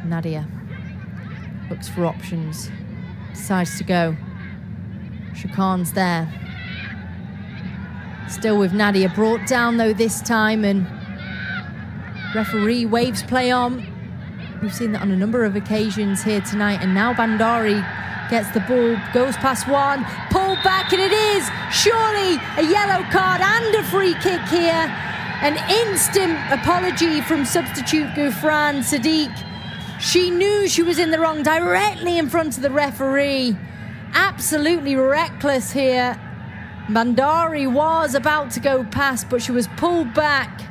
Nadia looks for options, decides to go. Shakan's there. Still with Nadia, brought down though this time, and referee waves play on. We've seen that on a number of occasions here tonight, and now Bandari gets the ball, goes past one, pulled back, and it is surely a yellow card and a free kick here. An instant apology from substitute Gufran Sadiq. She knew she was in the wrong, directly in front of the referee. Absolutely reckless here. Bandari was about to go past, but she was pulled back.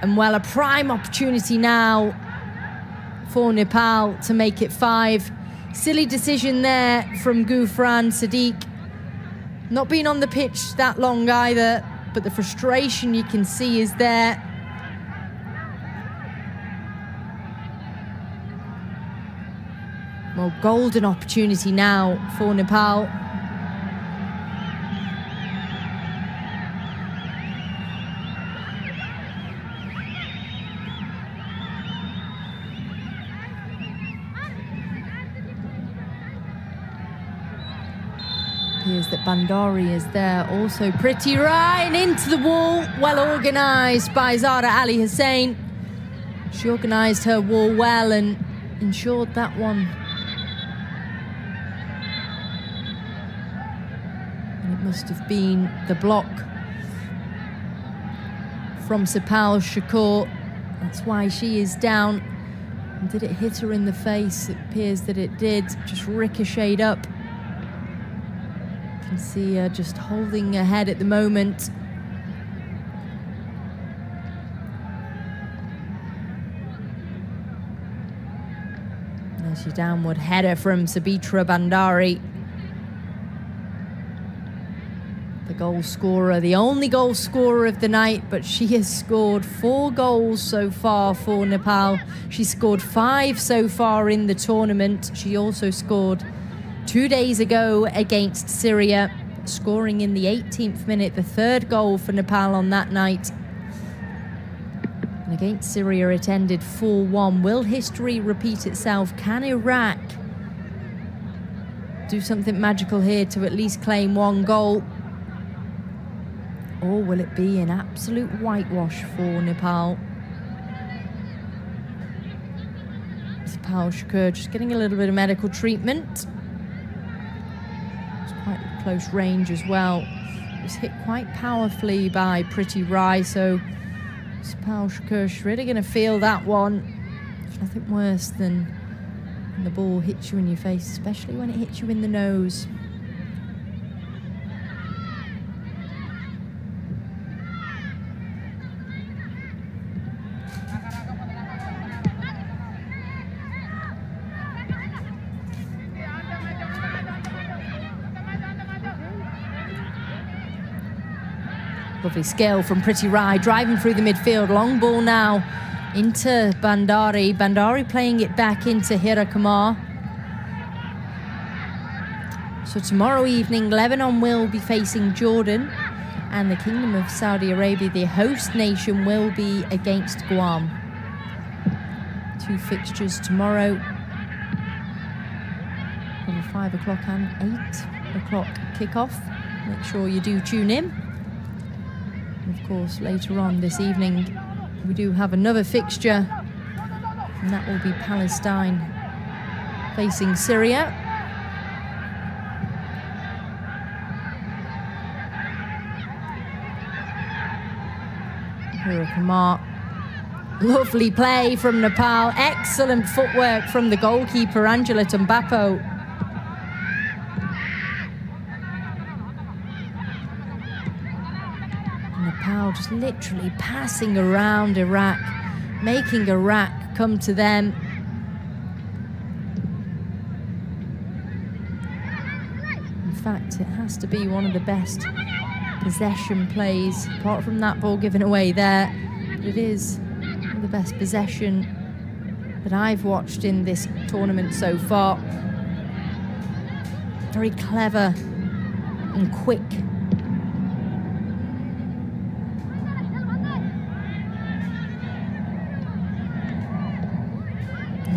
And well, a prime opportunity now for Nepal to make it 5. Silly decision there from Gufran Sadiq. Not been on the pitch that long either, but the frustration you can see is there. Well, golden opportunity now for Nepal. appears that Bandari is there also. Pretty Rai and into the wall. Well organised by Zara Ali Hussein. She organised her wall well and ensured that one. And it must have been the block from Sepal Shakur. That's why she is down. And did it hit her in the face? It appears that it did. Just ricocheted up. You can see her just holding her head at the moment. There's your downward header from Sabitra Bandari. The goal scorer, the only goal scorer of the night, but she has scored 4 goals so far for Nepal. She scored 5 so far in the tournament. She also scored 2 days ago against Syria, scoring in the 18th minute, the 3rd goal for Nepal on that night. And against Syria, it ended 4-1. Will history repeat itself? Can Iraq do something magical here to at least claim 1 goal? Or will it be an absolute whitewash for Nepal? Sepal Shakur just getting a little bit of medical treatment. It's quite close range as well. It was hit quite powerfully by Pretty Rai, so Sepal Shakur's really going to feel that one. There's nothing worse than when the ball hits you in your face, especially when it hits you in the nose. Lovely skill from Pretty Rai, driving through the midfield. Long ball now into Bandari. Bandari playing it back into Hira Kamar. So tomorrow evening, Lebanon will be facing Jordan, and the Kingdom of Saudi Arabia, the host nation, will be against Guam. 2 fixtures tomorrow. From 5 o'clock and 8 o'clock kickoff. Make sure you do tune in. Of course, later on this evening, we do have another fixture, and that will be Palestine facing Syria. Hira Kamar. Lovely play from Nepal. Excellent footwork from the goalkeeper, Angela Tumbapo. Nepal just literally passing around Iraq, making Iraq come to them. In fact, it has to be one of the best possession plays, apart from that ball given away there. It is one of the best possession that I've watched in this tournament so far. Very clever and quick.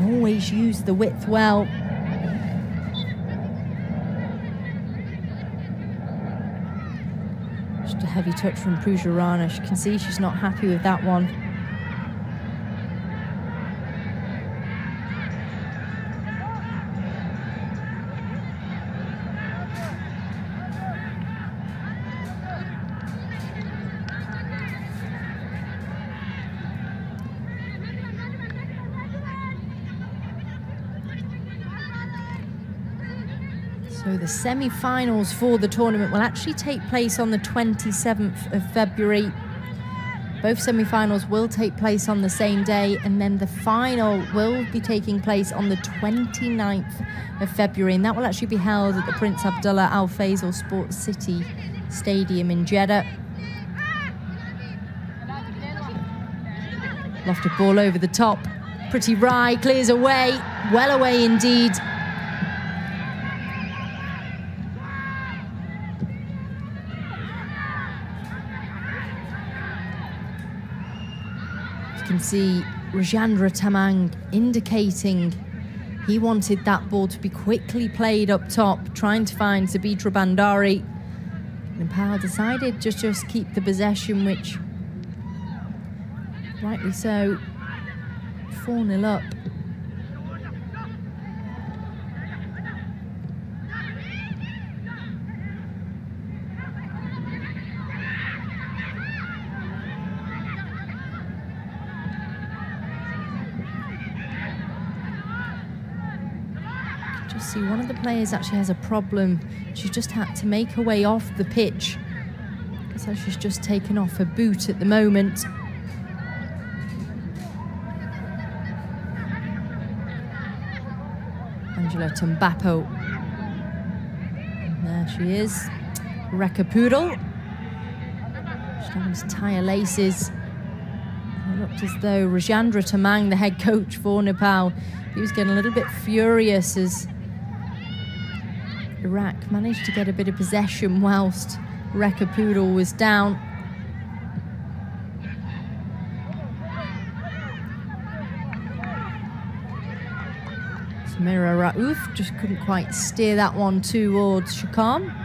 Always use the width well. Just a heavy touch from Pooja Rana. You can see she's not happy with that one. So the semi-finals for the tournament will actually take place on the 27th of February. Both semi-finals will take place on the same day, and then the final will be taking place on the 29th of February, and that will actually be held at the Prince Abdullah Al Faisal Sports City Stadium in Jeddah. Lofted ball over the top. Pretty Rai clears away, well away indeed. You can see Rajendra Tamang indicating He wanted that ball to be quickly played up top, trying to find Sabitra Bandari. Nepal decided to just keep the possession, which, rightly so, 4-0 up. See, one of the players actually has a problem. She's just had to make her way off the pitch. So she's just taken off her boot at the moment. Angela Tumbapo. And there she is. Rekha Poodle. She's having to tie her laces. And it looked as though Rajendra Tamang, the head coach for Nepal, he was getting a little bit furious as Iraq managed to get a bit of possession whilst Rekha Poodle was down. Samira Raouf just couldn't quite steer that one towards Shakan.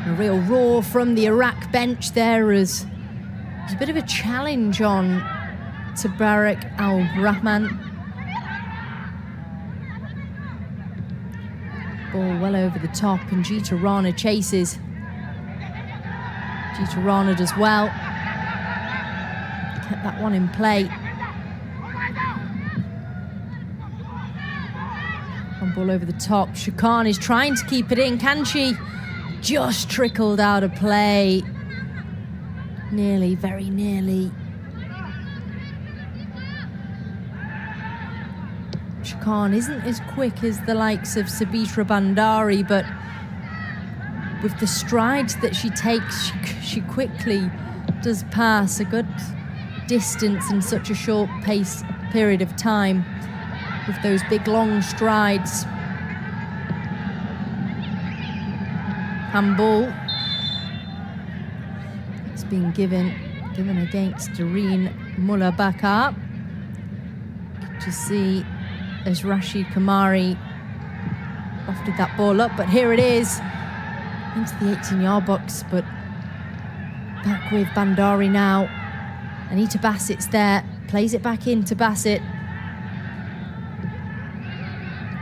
A real roar from the Iraq bench there as there's a bit of a challenge on Tabarak Al-Rahman. Ball well over the top and Jita Rana chases. Jita Rana does well. Kept that one in play. One ball over the top. Shakan is trying to keep it in. Can she? Just trickled out of play. Nearly, very nearly. Shakan isn't as quick as the likes of Sabitra Bandari, but with the strides that she takes, she quickly does pass a good distance in such a short pace period of time with those big long strides. Handball. It's been given against Doreen Mullabakar. To see as Rashid Kamari lofted that ball up, but here it is into the 18-yard box, but back with Bandari now. Anita Bassett's there, plays it back into Bassett.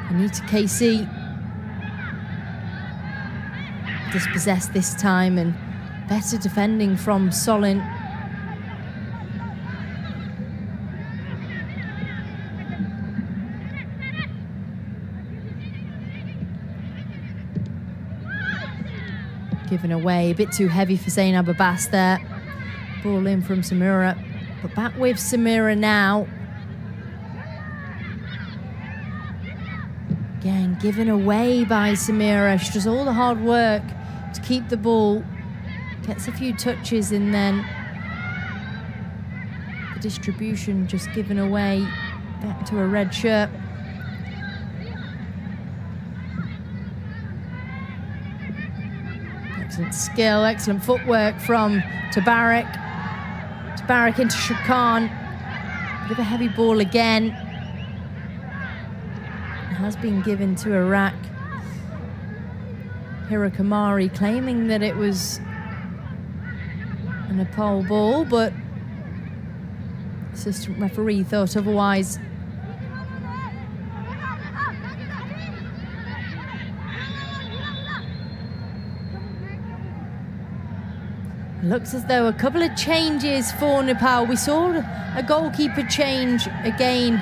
Anita KC dispossessed this time and better defending from Solin. Given away, a bit too heavy for Zainab Abbas there. Ball in from Samira, but back with Samira now. Again, given away by Samira. She does all the hard work to keep the ball, gets a few touches, and then the distribution just given away back to a red shirt. Excellent skill, excellent footwork from Tabarak. Tabarak into Shakan. Bit of a heavy ball again. It has been given to Iraq. Hira Kamari claiming that it was a Nepal ball, but assistant referee thought otherwise. Looks as though a couple of changes for Nepal. We saw a goalkeeper change again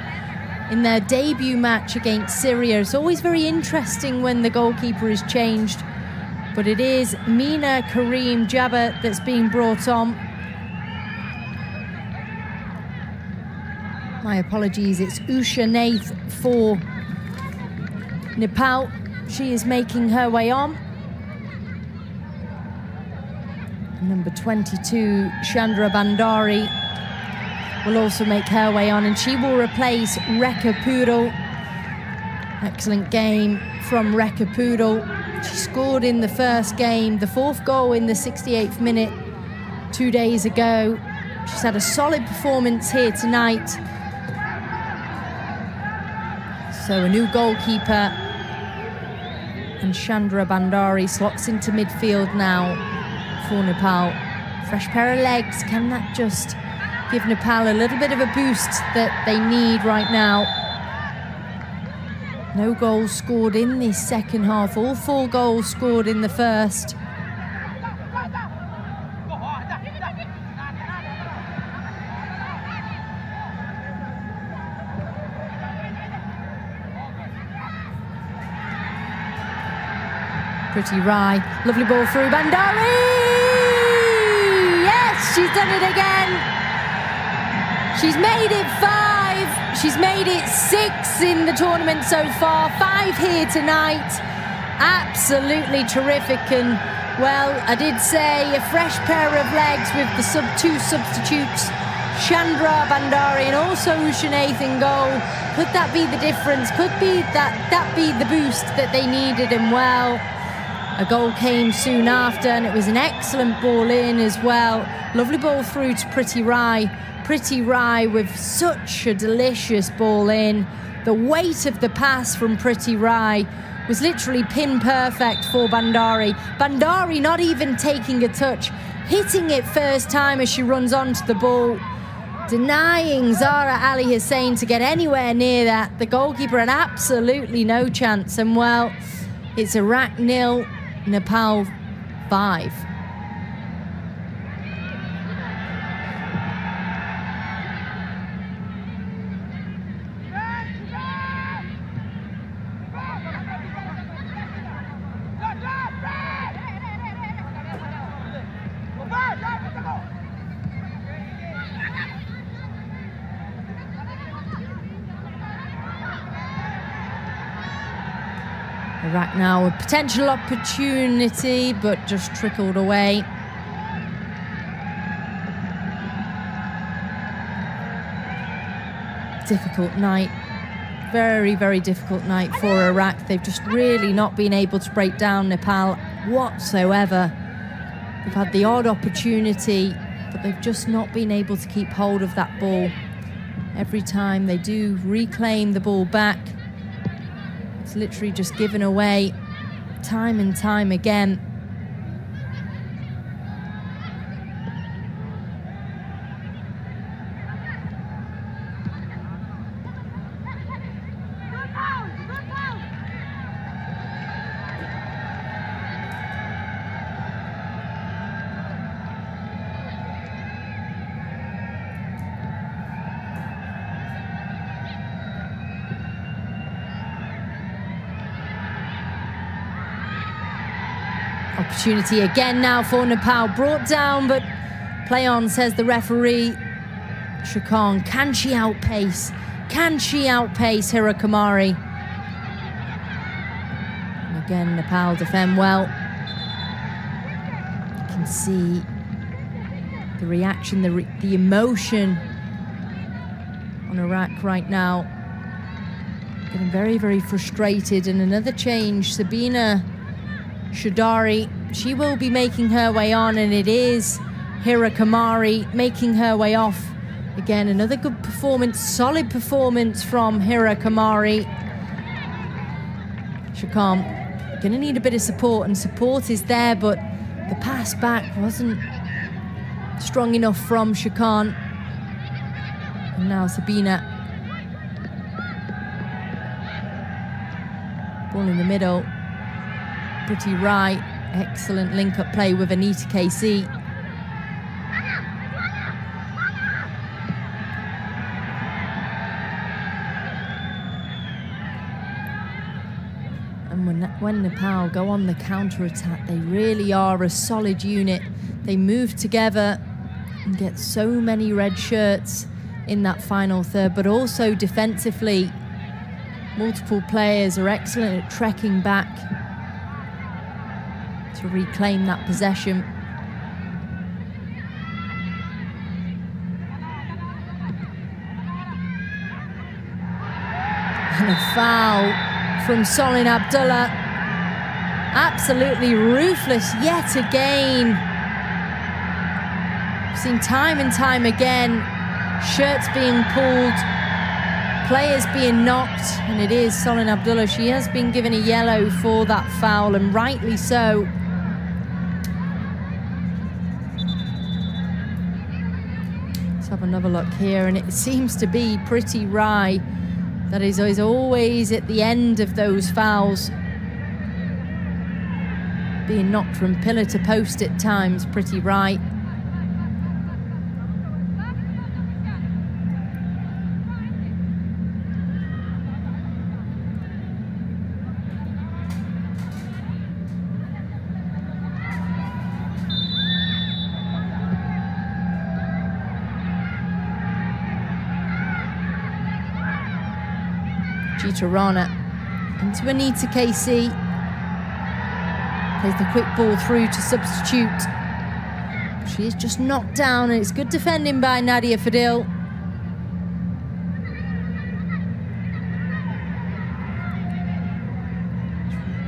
in their debut match against Syria. It's always very interesting when the goalkeeper is changed, but it is Mina Karim Jabba that's being brought on. My apologies, it's Usha Nath for Nepal. She is making her way on. Number 22, Chandra Bandari, will also make her way on, and she will replace Rekha Poodle. Excellent game from Rekha Poodle. She scored in the first game, the 4th goal in the 68th minute 2 days ago. She's had a solid performance here tonight. So a new goalkeeper, and Chandra Bandari slots into midfield now for Nepal. Fresh pair of legs, can that just give Nepal a little bit of a boost that they need right now? No goals scored in this second half, all 4 goals scored in the first. Pretty Rai, lovely ball through Bandari! Yes, she's done it again! She's made it 5, she's made it 6 in the tournament so far, 5 here tonight. Absolutely terrific, and well, I did say a fresh pair of legs with the 2 substitutes, Chandra Bandari and also Ushaneith in goal. Could that be the difference? Could that be the boost that they needed? And well, a goal came soon after, and it was an excellent ball in as well. Lovely ball through to Pretty Rai. Pretty Rai with such a delicious ball in. The weight of the pass from Pretty Rai was literally pin perfect for Bandari. Bandari not even taking a touch, hitting it first time as she runs onto the ball, denying Zara Ali Hussain to get anywhere near that. The goalkeeper had absolutely no chance, and well, it's Iraq 0, Nepal 5. Iraq now a potential opportunity, but just trickled away. Difficult night. Very, very difficult night for Iraq. They've just really not been able to break down Nepal whatsoever. They've had the odd opportunity, but they've just not been able to keep hold of that ball. Every time they do reclaim the ball back, it's literally just given away time and time again. Opportunity again now for Nepal, brought down, but play on, says the referee. Shakan, can she outpace? Can she outpace Hirakamari? And again, Nepal defend well. You can see the reaction, the emotion on Iraq right now. Getting very, very frustrated. And another change, Sabina Shadari, she will be making her way on, and it is Hirakamari making her way off. Again, another good performance, solid performance from Hirakamari. Shakam gonna need a bit of support, and support is there, but the pass back wasn't strong enough from Shakan. And now Sabina. Ball in the middle. Pretty right. Excellent link-up play with Anita KC. And when Nepal go on the counter-attack, they really are a solid unit. They move together and get so many red shirts in that final third, but also defensively, multiple players are excellent at trekking back to reclaim that possession. And a foul from Solin Abdullah. Absolutely ruthless yet again. We've seen time and time again, shirts being pulled, players being knocked, and it is Solin Abdullah. She has been given a yellow for that foul, and rightly so. Let's have another look here, and it seems to be Pretty Rai that is always at the end of those fouls, being knocked from pillar to post at times. Pretty Rai. Rana into Anita KC. Plays the quick ball through to substitute. She is just knocked down, and it's good defending by Nadia Fadil.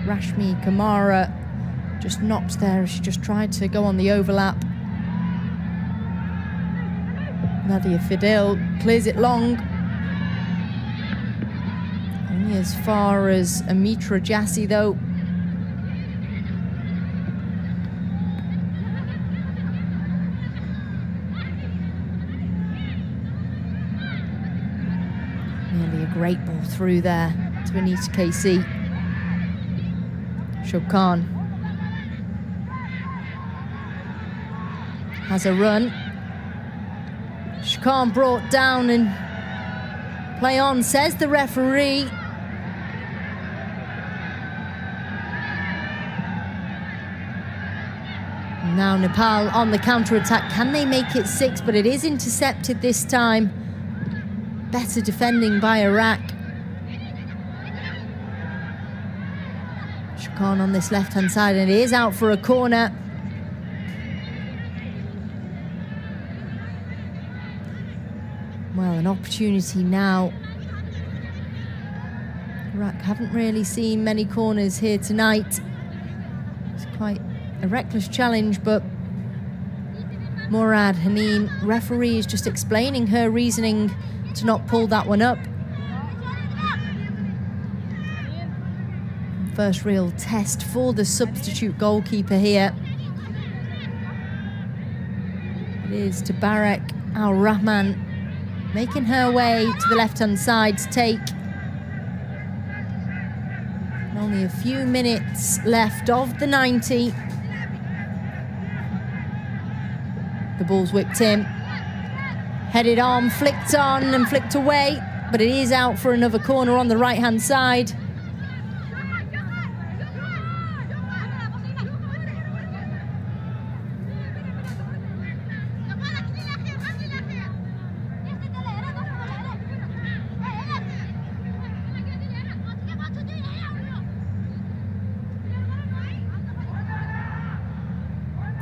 Rashmi Kamara just knocked there. She just tried to go on the overlap. Nadia Fadil clears it long. As far as Amitra Jassi, though. Nearly a great ball through there to Anita KC. Shubkhan has a run. Shubkhan brought down, and play on, says the referee. Now Nepal on the counter-attack. Can they make it 6? But it is intercepted this time. Better defending by Iraq. Shubkhan on this left-hand side, and it is out for a corner. Well, an opportunity now. Iraq haven't really seen many corners here tonight. It's quite a reckless challenge, but Murad Haneen, referee, is just explaining her reasoning to not pull that one up. First real test for the substitute goalkeeper here. It is Tabarak Al-Rahman making her way to the left-hand side to take. Only a few minutes left of the 90. The ball's whipped in. Headed on, flicked on and flicked away, but it is out for another corner on the right-hand side.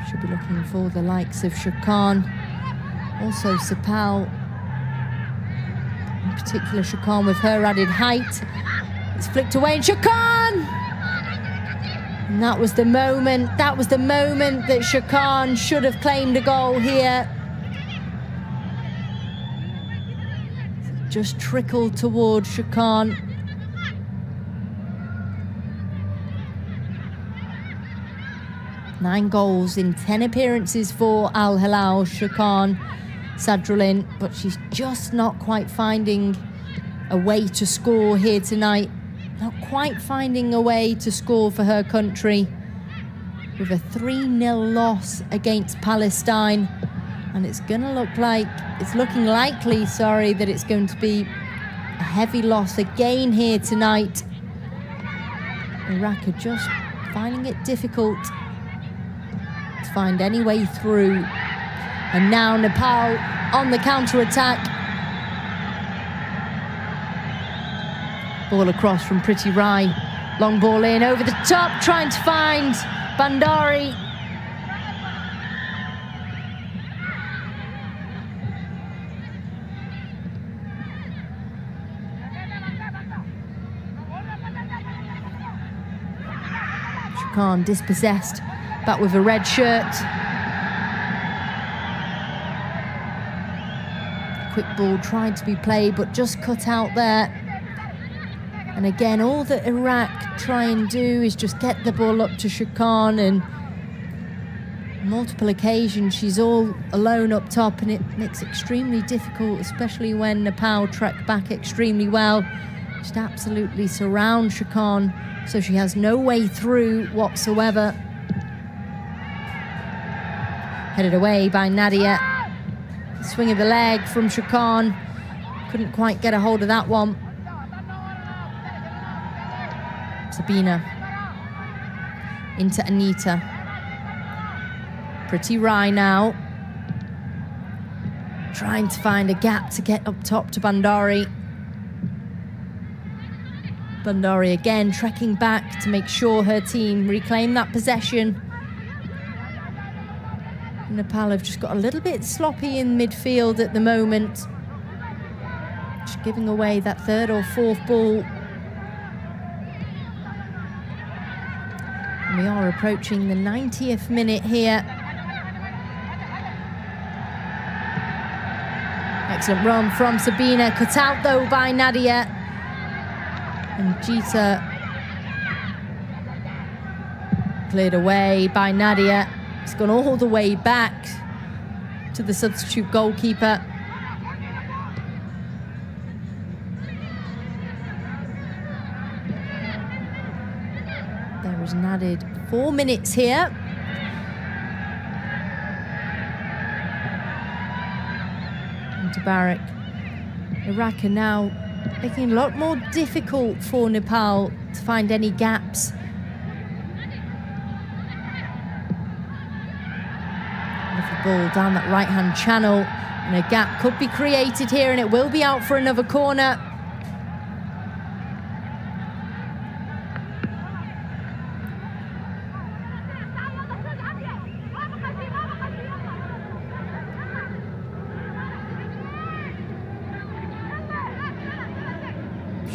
Should be looking for the likes of Shubkhan, also Sapal, in particular Shubkhan with her added height. It's flicked away, and Shubkhan! And that was the moment that Shubkhan should have claimed a goal here. Just trickled towards Shubkhan. Nine goals in 10 appearances for Al Hilal, Shubkhan Sadruddin, but she's just not quite finding a way to score here tonight. Not quite finding a way to score for her country, with a 3-0 loss against Palestine. And it's looking likely, that it's going to be a heavy loss again here tonight. Iraq are just finding it difficult to find any way through. And now Nepal on the counter-attack. Ball across from Pretty Rai. Long ball in, over the top, trying to find Bandari. Shakan dispossessed, back with a red shirt. Quick ball tried to be played, but just cut out there. And again, all that Iraq try and do is just get the ball up to Shakan, and on multiple occasions she's all alone up top, and it makes it extremely difficult, especially when Nepal track back extremely well. Just absolutely surround Shakan, so she has no way through whatsoever. Headed away by Nadia. Swing of the leg from Shakan. Couldn't quite get a hold of that one. Sabina into Anita. Pretty Rai now. Trying to find a gap to get up top to Bandari. Bandari again trekking back to make sure her team reclaim that possession. Nepal have just got a little bit sloppy in midfield at the moment. Just giving away that third or fourth ball. And we are approaching the 90th minute here. Excellent run from Sabina, cut out though by Nadia. And Jita cleared away by Nadia. It's gone all the way back to the substitute goalkeeper. There is an added 4 minutes here. Into Barak. Iraq are now making it a lot more difficult for Nepal to find any gaps. Ball down that right-hand channel, and a gap could be created here, and it will be out for another corner.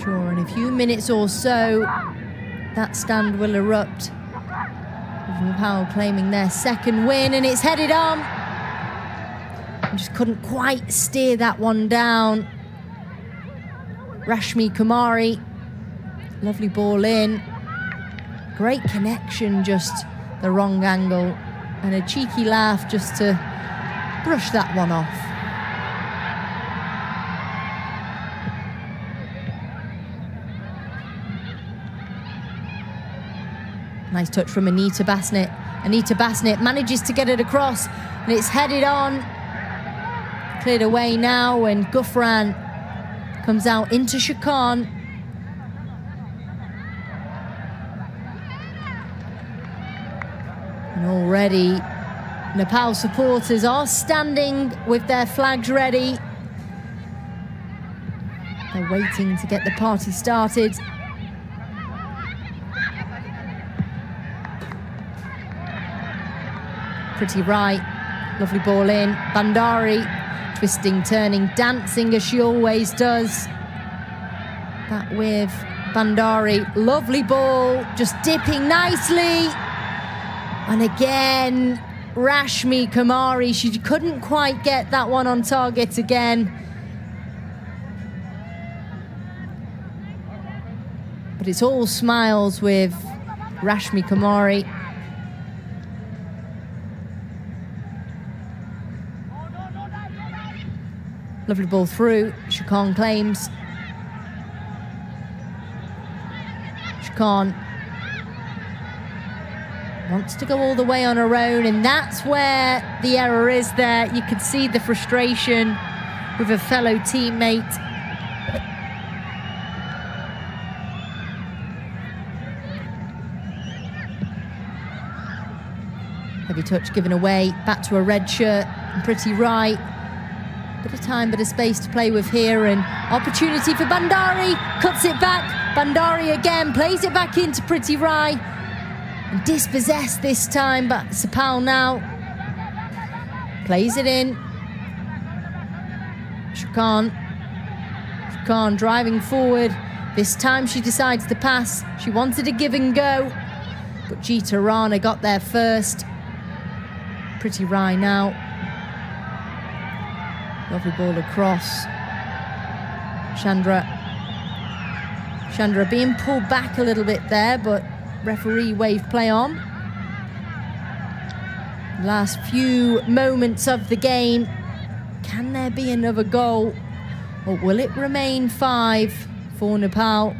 Sure, in a few minutes or so, that stand will erupt. Nepal claiming their second win, and it's headed on. Just couldn't quite steer that one down. Rashmi Kumari, lovely ball in. Great connection, just the wrong angle. And a cheeky laugh just to brush that one off. Nice touch from Anita Basnet. Anita Basnet manages to get it across, and it's headed on. Cleared away now, and Gufran comes out into Shakan. And already Nepal supporters are standing with their flags ready. They're waiting to get the party started. Pretty right, lovely ball in. Bandari, twisting, turning, dancing as she always does. Back with Bandari, lovely ball, just dipping nicely. And again, Rashmi Kumari, she couldn't quite get that one on target again. But it's all smiles with Rashmi Kumari. Lovely ball through. Shakan claims. Shakan wants to go all the way on her own, and that's where the error is there. You could see the frustration with a fellow teammate. Heavy touch given away. Back to a red shirt. And Pretty right. Bit of time, bit of space to play with here, and opportunity for Bandari, cuts it back. Bandari again, plays it back into Pretty Rai, and dispossessed this time, but Sapal now plays it in. Shakan driving forward. This time she decides to pass. She wanted a give and go. but Geeta Rana got there first. Pretty Rai now. Lovely ball across. Chandra being pulled back a little bit there, but referee waved play on. Last few moments of the game. Can there be another goal? Or will it remain 5 for Nepal?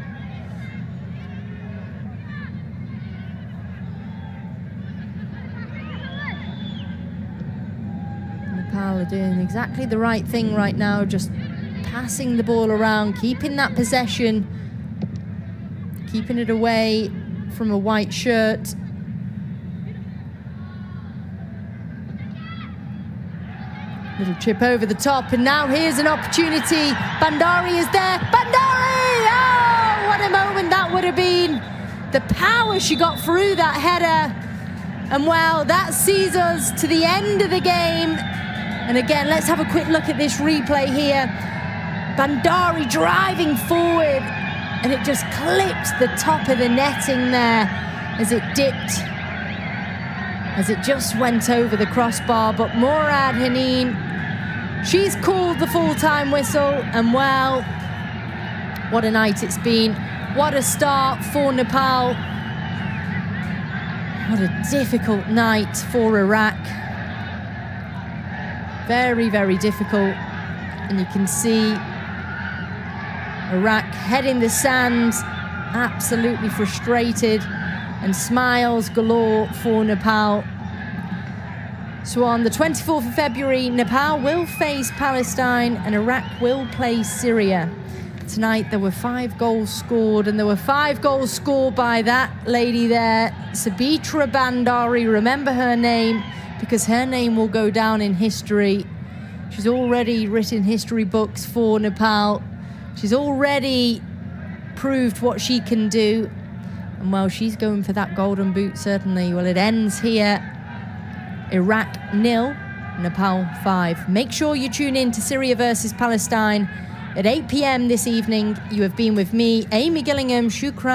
Nepal are doing exactly the right thing right now, just passing the ball around, keeping that possession, keeping it away from a white shirt. Little chip over the top, and now here's an opportunity. Bandari is there. Bandari! Oh, what a moment that would have been. The power she got through that header. And well, that sees us to the end of the game. And again, let's have a quick look at this replay here. Bandari driving forward, and it just clipped the top of the netting there as it dipped, as it just went over the crossbar. But Morad Haneen, she's called the full-time whistle, and well, what a night it's been. What a start for Nepal. What a difficult night for Iraq. Very, very difficult. And you can see Iraq head in the sand, absolutely frustrated, and smiles galore for Nepal. So on the 24th of February, Nepal will face Palestine and Iraq will play Syria. Tonight there were 5 goals scored, and there were 5 goals scored by that lady there, Sabitra Bandari. Remember her name, because her name will go down in history. She's already written history books for Nepal. She's already proved what she can do. And well, she's going for that golden boot, certainly. Well, it ends here. Iraq 0, Nepal 5. Make sure you tune in to Syria versus Palestine at 8 p.m. this evening. You have been with me, Amy Gillingham. Shukran.